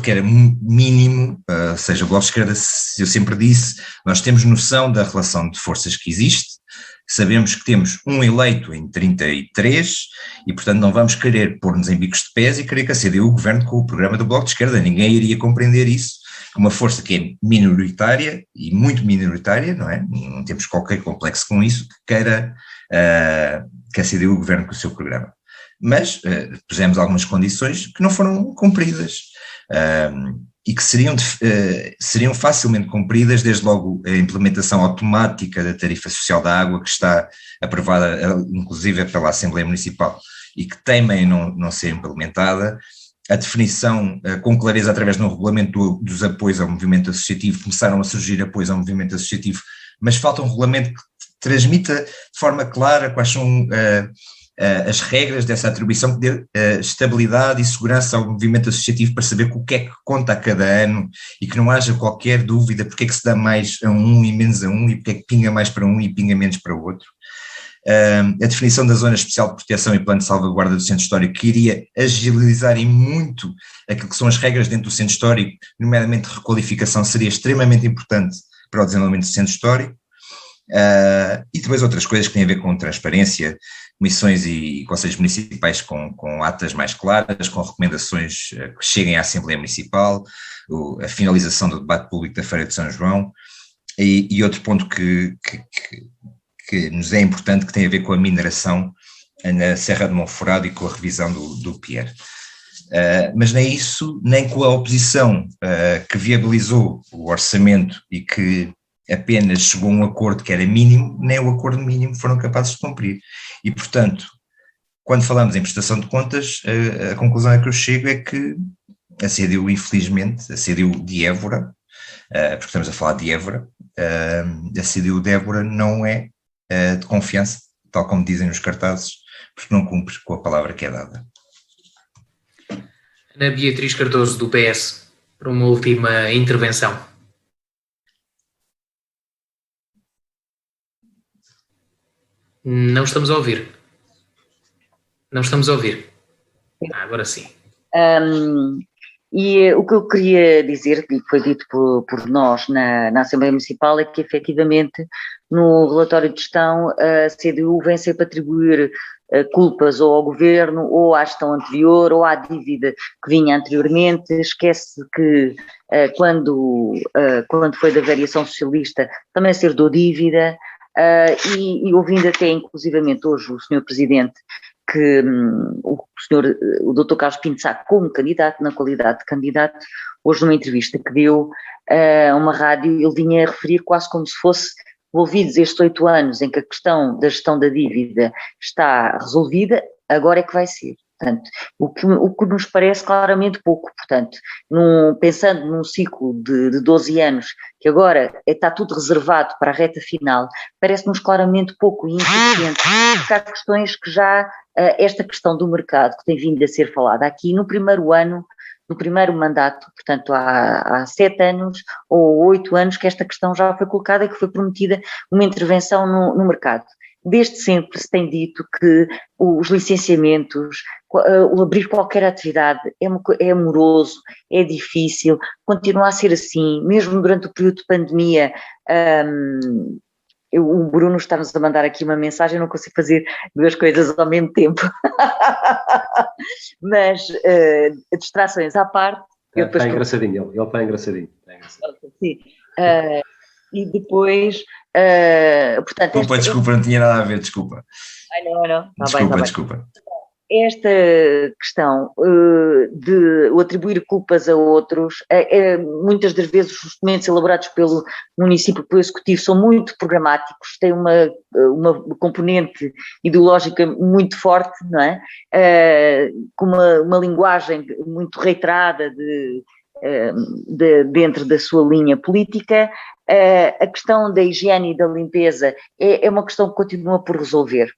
que era mínimo, ou seja, o Bloco de Esquerda, eu sempre disse, nós temos noção da relação de forças que existe, sabemos que temos um eleito em 33 e, portanto, não vamos querer pôr-nos em bicos de pés e querer que a CDU governe com o programa do Bloco de Esquerda. Ninguém iria compreender isso. Uma força que é minoritária e muito minoritária, não é? Não temos qualquer complexo com isso, que queira que a CDU governe com o seu programa. Mas pusemos algumas condições que não foram cumpridas e que seriam facilmente cumpridas, desde logo a implementação automática da tarifa social da água, que está aprovada inclusive pela Assembleia Municipal e que teima em não ser implementada, a definição com clareza através de um regulamento dos apoios ao movimento associativo. Começaram a surgir apoios ao movimento associativo, mas falta um regulamento que transmita de forma clara quais são as regras dessa atribuição, que dê estabilidade e segurança ao movimento associativo para saber o que é que conta a cada ano e que não haja qualquer dúvida porque é que se dá mais a um e menos a um e porque é que pinga mais para um e pinga menos para o outro. A definição da Zona Especial de Proteção e Plano de Salvaguarda do Centro Histórico, que iria agilizar em muito aquilo que são as regras dentro do Centro Histórico, nomeadamente requalificação, seria extremamente importante para o desenvolvimento do Centro Histórico. E depois outras coisas que têm a ver com transparência, comissões e conselhos municipais com atas mais claras, com recomendações que cheguem à Assembleia Municipal, a finalização do debate público da Feira de São João e outro ponto que nos é importante, que tem a ver com a mineração na Serra de Monforrado e com a revisão do PIER. Mas nem isso, nem com a oposição que viabilizou o orçamento e que apenas chegou a um acordo que era mínimo, nem o acordo mínimo foram capazes de cumprir. E, portanto, quando falamos em prestação de contas, a conclusão a que eu chego é que a CDU, infelizmente, a CDU de Évora, porque estamos a falar de Évora, a CDU de Évora não é de confiança, tal como dizem os cartazes, porque não cumpre com a palavra que é dada. Ana Beatriz Cardoso, do PS, para uma última intervenção. Não estamos a ouvir. Não estamos a ouvir. Agora sim. E o que eu queria dizer, e foi dito por nós na Assembleia Municipal, é que efetivamente no relatório de gestão a CDU vem sempre atribuir culpas ou ao governo, ou à gestão anterior, ou à dívida que vinha anteriormente. Esquece que quando foi da variação socialista também se herdou dívida, e ouvindo até inclusivamente hoje o Sr. Presidente, que o Dr. Carlos Pinto Sá, como candidato, na qualidade de candidato, hoje numa entrevista que deu a uma rádio, ele vinha a referir quase como se fosse envolvidos estes 8 anos em que a questão da gestão da dívida está resolvida, agora é que vai ser. Portanto, o que nos parece claramente pouco. Portanto, pensando num ciclo de 12 anos, que agora está tudo reservado para a reta final, parece-nos claramente pouco e insuficiente, porque há questões que já, esta questão do mercado que tem vindo a ser falada aqui no primeiro ano, no primeiro mandato, portanto há 7 anos ou 8 anos que esta questão já foi colocada e que foi prometida uma intervenção no mercado. Desde sempre se tem dito que os licenciamentos, o abrir qualquer atividade é moroso, é difícil, continua a ser assim, mesmo durante o período de pandemia. O Bruno está-nos a mandar aqui uma mensagem, eu não consigo fazer 2 coisas ao mesmo tempo. Mas distrações à parte. Está engraçadinho, ele está engraçadinho. Sim. E depois, portanto... Desculpa, não tinha nada a ver, desculpa. Ai, não. Desculpa. Esta questão de o atribuir culpas a outros, muitas das vezes os documentos elaborados pelo município, pelo executivo, são muito programáticos, têm uma componente ideológica muito forte, não é? Com uma linguagem muito reiterada dentro da sua linha política. A questão da higiene e da limpeza é uma questão que continua por resolver,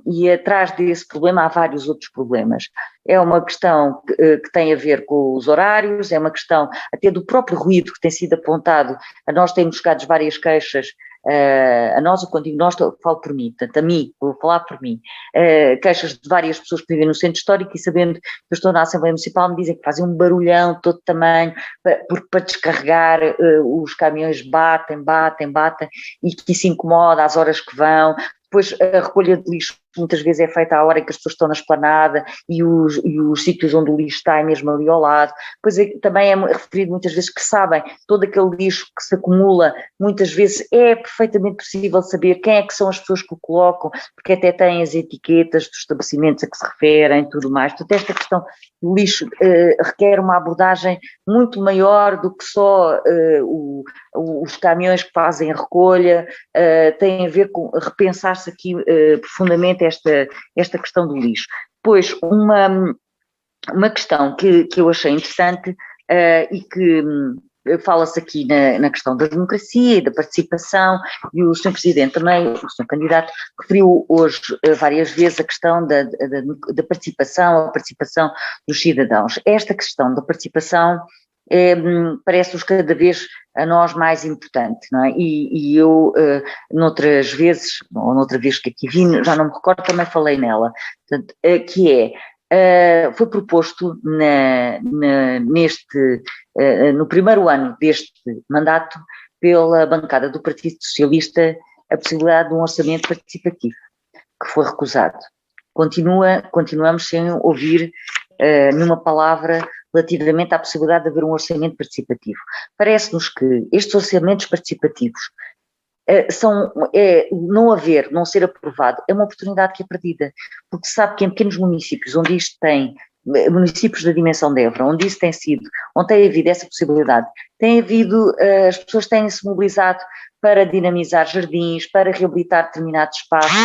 e atrás desse problema há vários outros problemas. É uma questão que tem a ver com os horários, é uma questão até do próprio ruído que tem sido apontado. A nós temos chegado várias queixas a nós, quando digo nós, falo por mim, portanto, a mim, vou falar por mim, queixas de várias pessoas que vivem no centro histórico e sabendo que eu estou na Assembleia Municipal me dizem que fazem um barulhão de todo tamanho, porque para descarregar os caminhões batem e que isso incomoda às horas que vão. Depois a recolha de lixo muitas vezes é feita à hora em que as pessoas estão na esplanada e os sítios onde o lixo está é mesmo ali ao lado. Depois também é referido muitas vezes que sabem, todo aquele lixo que se acumula, muitas vezes é perfeitamente possível saber quem é que são as pessoas que o colocam, porque até têm as etiquetas dos estabelecimentos a que se referem e tudo mais. Portanto, esta questão do lixo requer uma abordagem muito maior do que só os caminhões que fazem a recolha, tem a ver com repensar-se aqui profundamente esta questão do lixo. Depois, uma questão que eu achei interessante e que fala-se aqui na questão da democracia e da participação, e o Sr. Presidente também, o Sr. Candidato, referiu hoje várias vezes a questão da participação, a participação dos cidadãos. Esta questão da participação parece-nos cada vez a nós mais importante, não é? E eu, noutras vezes, ou noutra vez que aqui vim, já não me recordo, também falei nela, portanto, que foi proposto no primeiro ano deste mandato pela bancada do Partido Socialista a possibilidade de um orçamento participativo, que foi recusado. Continuamos sem ouvir numa palavra relativamente à possibilidade de haver um orçamento participativo. Parece-nos que estes orçamentos participativos não ser aprovado, é uma oportunidade que é perdida, porque se sabe que em pequenos municípios, onde isto tem, municípios da dimensão de Évora, onde isso tem sido, onde tem havido essa possibilidade, as pessoas têm-se mobilizado para dinamizar jardins, para reabilitar determinados espaços,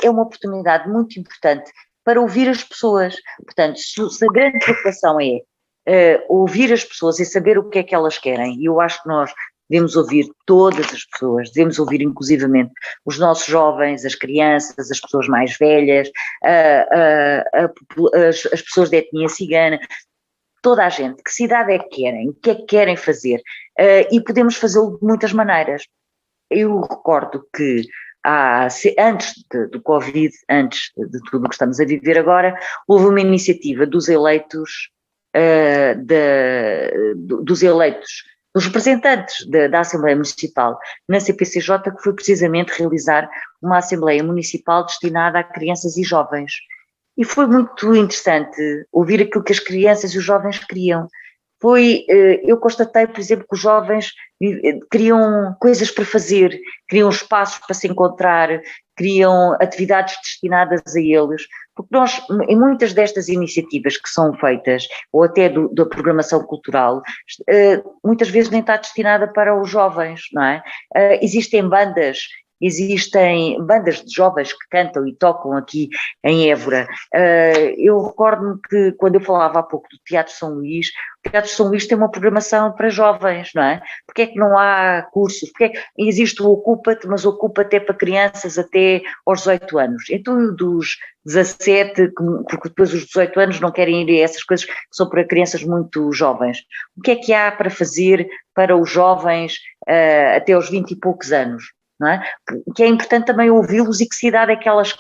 é uma oportunidade muito importante para ouvir as pessoas. Portanto, se a grande preocupação é ouvir as pessoas e saber o que é que elas querem, e eu acho que nós devemos ouvir todas as pessoas, devemos ouvir inclusivamente os nossos jovens, as crianças, as pessoas mais velhas, as pessoas da etnia cigana, toda a gente, que cidade é que querem, o que é que querem fazer, e podemos fazê-lo de muitas maneiras. Eu recordo que antes do Covid, antes de tudo o que estamos a viver agora, houve uma iniciativa dos representantes da Assembleia Municipal na CPCJ, que foi precisamente realizar uma Assembleia Municipal destinada a crianças e jovens. E foi muito interessante ouvir aquilo que as crianças e os jovens queriam. Eu constatei, por exemplo, que os jovens queriam coisas para fazer, queriam espaços para se encontrar, queriam atividades destinadas a eles, porque nós, em muitas destas iniciativas que são feitas, ou até da programação cultural, muitas vezes nem está destinada para os jovens, não é? Existem bandas de jovens que cantam e tocam aqui em Évora. Eu recordo-me que quando eu falava há pouco do Teatro São Luís, o Teatro São Luís tem uma programação para jovens, não é? Porque é que não há cursos? Porque é que existe o Ocupa-te, mas o Ocupa-te é para crianças até aos 18 anos. Então dos 17, porque depois os 18 anos não querem ir a essas coisas que são para crianças muito jovens. O que é que há para fazer para os jovens até aos 20 e poucos anos? Não é? Que é importante também ouvi-los e que cidade é que eles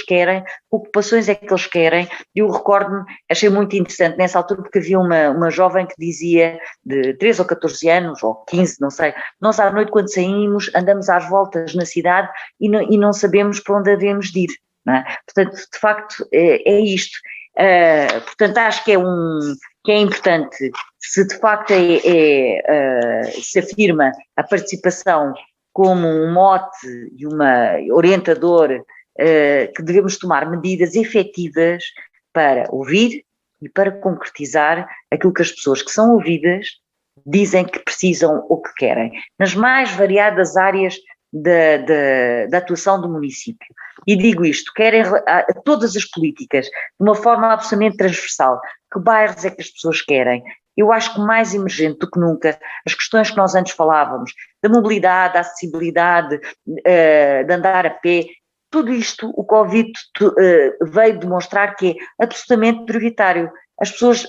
querem, que ocupações é que eles querem. Eu recordo-me, achei muito interessante nessa altura, porque havia uma jovem que dizia, de 13 ou 14 anos, ou 15, não sei, nós à noite quando saímos andamos às voltas na cidade e não sabemos para onde devemos de ir. Não é? Portanto, de facto, é isto. Portanto, acho que é importante, se de facto se afirma a participação como um mote e uma orientador, que devemos tomar medidas efetivas para ouvir e para concretizar aquilo que as pessoas que são ouvidas dizem que precisam ou que querem, nas mais variadas áreas da atuação do município. E digo isto, querem todas as políticas, de uma forma absolutamente transversal. Que bairros é que as pessoas querem? Eu acho que mais emergente do que nunca, as questões que nós antes falávamos, da mobilidade, da acessibilidade, de andar a pé, tudo isto o Covid veio demonstrar que é absolutamente prioritário. as pessoas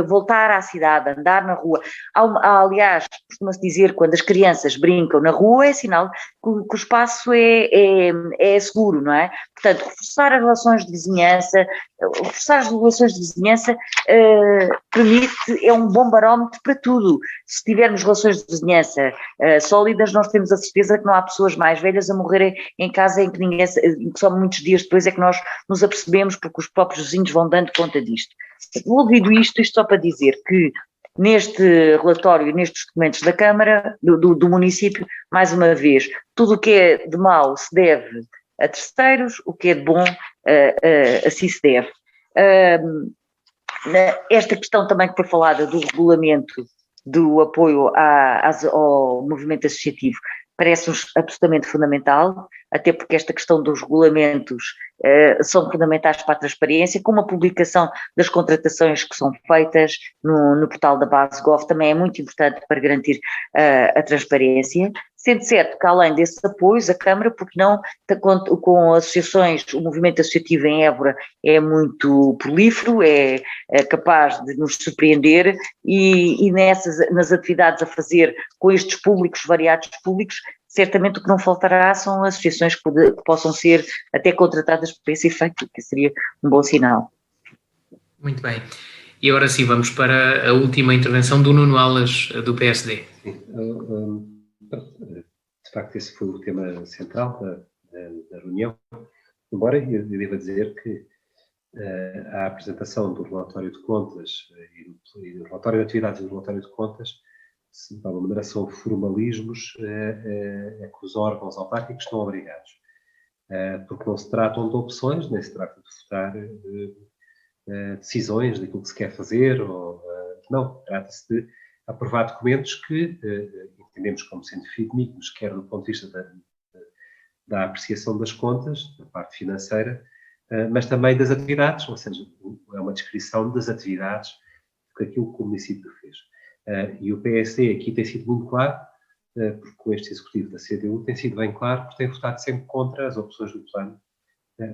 voltar à cidade, andar na rua. Aliás, costuma-se dizer, quando as crianças brincam na rua, é sinal que o espaço é seguro, não é? Portanto, reforçar as relações de vizinhança, é um bom barómetro para tudo. Se tivermos relações de vizinhança sólidas, nós temos a certeza que não há pessoas mais velhas a morrerem em casa em que só muitos dias depois é que nós nos apercebemos, porque os próprios vizinhos vão dando conta disto. Ouvido isto só para dizer que neste relatório, nestes documentos da Câmara, do município, mais uma vez, tudo o que é de mau se deve a terceiros, o que é de bom assim se deve. Esta questão também que foi falada do regulamento do apoio ao movimento associativo parece-nos absolutamente fundamental, até porque esta questão dos regulamentos são fundamentais para a transparência, como a publicação das contratações que são feitas no portal da Base.gov também é muito importante para garantir a transparência, sendo certo que além desses apoios, a Câmara, porque não, com associações, o movimento associativo em Évora é muito prolífero, é capaz de nos surpreender e nas atividades a fazer com estes públicos, variados públicos, certamente o que não faltará são associações que possam ser até contratadas por esse efeito, que seria um bom sinal. Muito bem. E agora sim, vamos para a última intervenção do Nuno Alas, do PSD. Sim, de facto esse foi o tema central da reunião, embora eu deva dizer que a apresentação do relatório de contas e do relatório de atividades e do relatório de contas, de alguma maneira, são formalismos a que os órgãos autárquicos estão obrigados, porque não se tratam de opções, nem se trata de votar decisões daquilo que se quer fazer, não, trata-se de aprovar documentos que entendemos como sendo fidedignos, quer do ponto de vista da apreciação das contas, da parte financeira, mas também das atividades, ou seja, é uma descrição das atividades daquilo que o município fez. E o PSD aqui tem sido muito claro, porque com este executivo da CDU tem sido bem claro, porque tem votado sempre contra as opções do plano,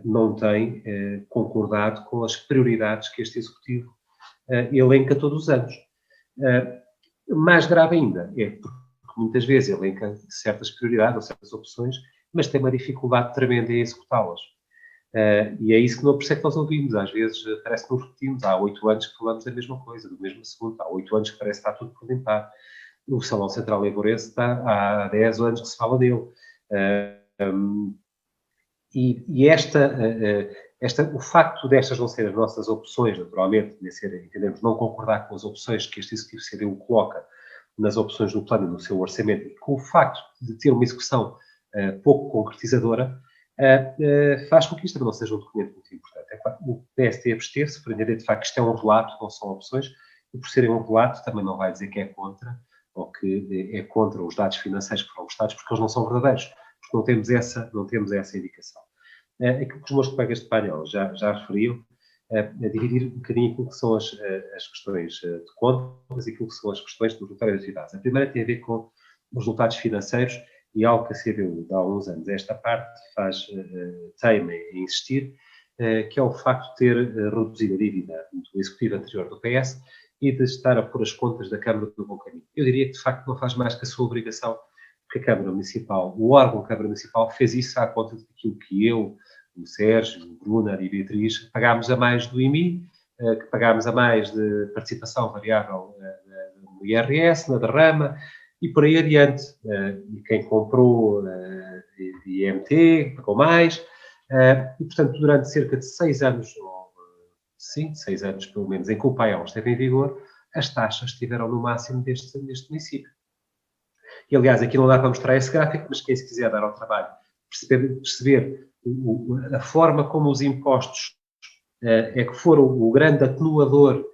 não tem concordado com as prioridades que este executivo elenca todos os anos. Mais grave ainda é porque muitas vezes elenca certas prioridades ou certas opções, mas tem uma dificuldade tremenda em executá-las. E é isso que não percebe que nós ouvimos. Às vezes parece que nos repetimos. Há 8 anos que falamos da mesma coisa, do mesmo assunto. Há 8 anos que parece que está tudo por limpar. O Salão Central Eivorense está há 10 anos que se fala dele. O facto destas não serem as nossas opções, naturalmente, entendemos não concordar com as opções que este Executivo CDU coloca nas opções do plano e no seu orçamento, e com o facto de ter uma execução pouco concretizadora, faz com que isto não seja um documento muito importante. É claro, o PSD absteve-se para entender de facto que isto é um relato, não são opções, e por serem um relato também não vai dizer que é contra, ou que é contra os dados financeiros que foram prestados, porque eles não são verdadeiros, porque não temos essa indicação. Aquilo que os meus colegas de painel já referiam, dividir um bocadinho aquilo que são as questões de contas e aquilo que são as questões do relatório de atividades. A primeira tem a ver com os resultados financeiros, e algo que a CDU dá há uns anos esta parte teima em insistir, que é o facto de ter reduzido a dívida do executivo anterior do PS e de estar a pôr as contas da Câmara no bom caminho. Eu diria que, de facto, não faz mais que a sua obrigação, porque a Câmara Municipal, o órgão Câmara Municipal, fez isso à conta daquilo que eu, o Sérgio, o Bruna e a Beatriz pagámos a mais do IMI, que pagámos a mais de participação variável no IRS, na derrama, e por aí adiante. E quem comprou IMT pagou mais. E, portanto, durante cerca de 6 anos, 6 anos pelo menos, em que o PAIão esteve em vigor, as taxas estiveram no máximo deste município. E, aliás, aqui não dá para mostrar esse gráfico, mas quem se quiser dar ao trabalho, perceber a forma como os impostos é que foram o grande atenuador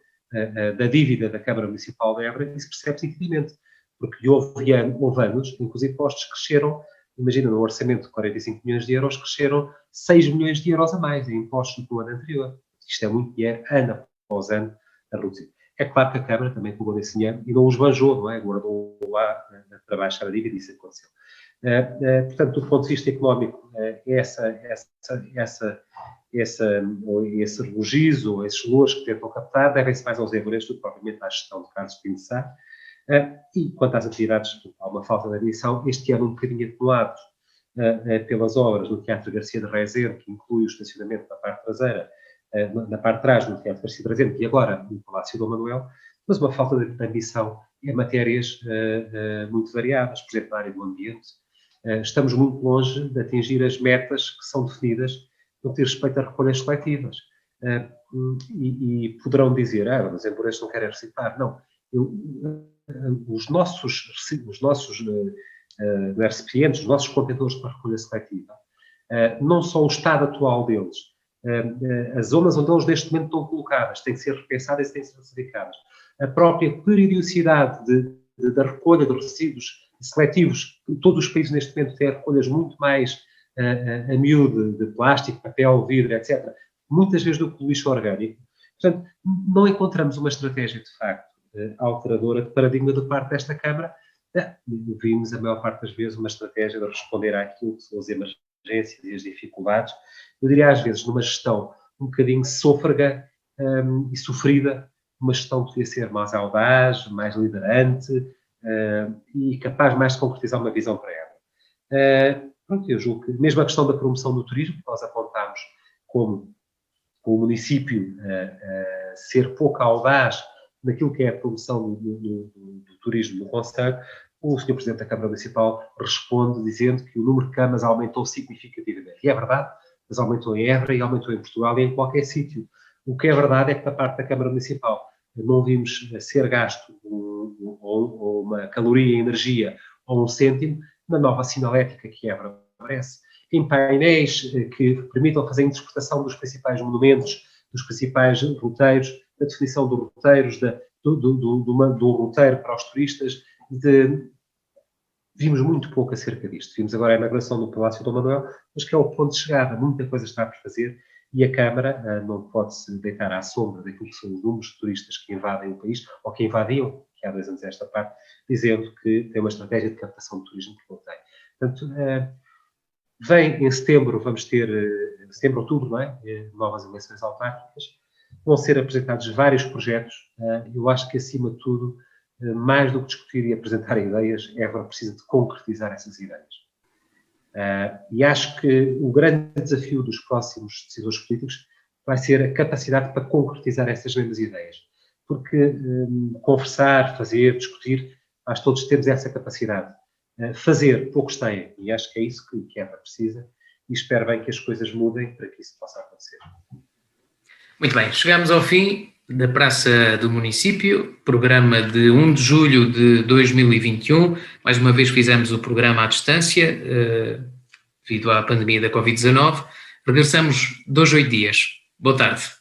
da dívida da Câmara Municipal de Évora, isso percebe-se nitidamente. Porque houve anos em que os impostos cresceram, imagina, no orçamento de 45 milhões de euros, cresceram 6 milhões de euros a mais em impostos do que no ano anterior. Isto é muito dinheiro, ano após ano, a reduzir. É claro que a Câmara também pegou nesse dinheiro e não os esbanjou, não é? Guardou lá para baixar a dívida e isso aconteceu. Portanto, do ponto de vista económico, esse regozijo ou esses louros que tentam captar devem-se mais aos Évorenses do que propriamente à gestão de Carlos Pinto Sá. E quanto às atividades, há uma falta de admissão, este ano um bocadinho atenuado pelas obras no Teatro Garcia de Rezende, que inclui o estacionamento na parte traseira, na parte de trás no Teatro Garcia de Rezende e agora no Palácio Dom Manuel, mas uma falta de ambição em matérias muito variadas, por exemplo, na área do ambiente. Estamos muito longe de atingir as metas que são definidas no que diz respeito a recolhas coletivas. E poderão dizer, mas os Évorenses não querem reciclar. Não. Os nossos recipientes, os nossos contentores para recolha seletiva, não só o estado atual deles, as zonas onde eles neste momento estão colocadas têm que ser repensadas e têm que ser recicladas. A própria periodicidade da recolha de resíduos seletivos, todos os países neste momento têm recolhas muito mais a miúdo de plástico, papel, vidro, etc., muitas vezes do que o lixo orgânico. Portanto, não encontramos uma estratégia, de facto, alteradora de paradigma da parte desta Câmara. Vimos, a maior parte das vezes, uma estratégia de responder àquilo que são as emergências e as dificuldades. Eu diria, às vezes, numa gestão um bocadinho sôfrega e sofrida, uma gestão que devia ser mais audaz, mais liderante e capaz mais de concretizar uma visão para ela. Pronto, eu julgo que, mesmo a questão da promoção do turismo, que nós apontámos como o município ser pouco audaz naquilo que é a promoção do turismo no concelho, o Sr. Presidente da Câmara Municipal responde dizendo que o número de camas aumentou significativamente. E é verdade, mas aumentou em Évora e aumentou em Portugal e em qualquer sítio. O que é verdade é que da parte da Câmara Municipal não vimos ser gasto uma caloria, energia ou um cêntimo na nova sinalética que Évora oferece, em painéis que permitam fazer a interpretação dos principais monumentos, dos principais roteiros, da definição dos roteiros, do roteiro para os turistas. Vimos muito pouco acerca disto. Vimos agora a inauguração do Palácio Dom Manuel, mas que é o ponto de chegada. Muita coisa está por fazer e a Câmara não pode se deitar à sombra daquilo que são os números de turistas que invadem o país, ou que invadiam, que há 2 anos esta parte, dizendo que tem uma estratégia de captação de turismo que não tem. Portanto, vem em setembro, vamos ter, setembro, outubro, não é? Novas eleições autárquicas. Vão ser apresentados vários projetos. Eu acho que, acima de tudo, mais do que discutir e apresentar ideias, Évora precisa de concretizar essas ideias. E acho que o grande desafio dos próximos decisores políticos vai ser a capacidade para concretizar essas mesmas ideias. Porque conversar, fazer, discutir, acho que todos temos essa capacidade. Fazer, poucos têm, e acho que é isso que Évora precisa, e espero bem que as coisas mudem para que isso possa acontecer. Muito bem, chegamos ao fim da Praça do Município, programa de 1 de julho de 2021. Mais uma vez fizemos o programa à distância, devido à pandemia da Covid-19. Regressamos 2 a 8 dias. Boa tarde.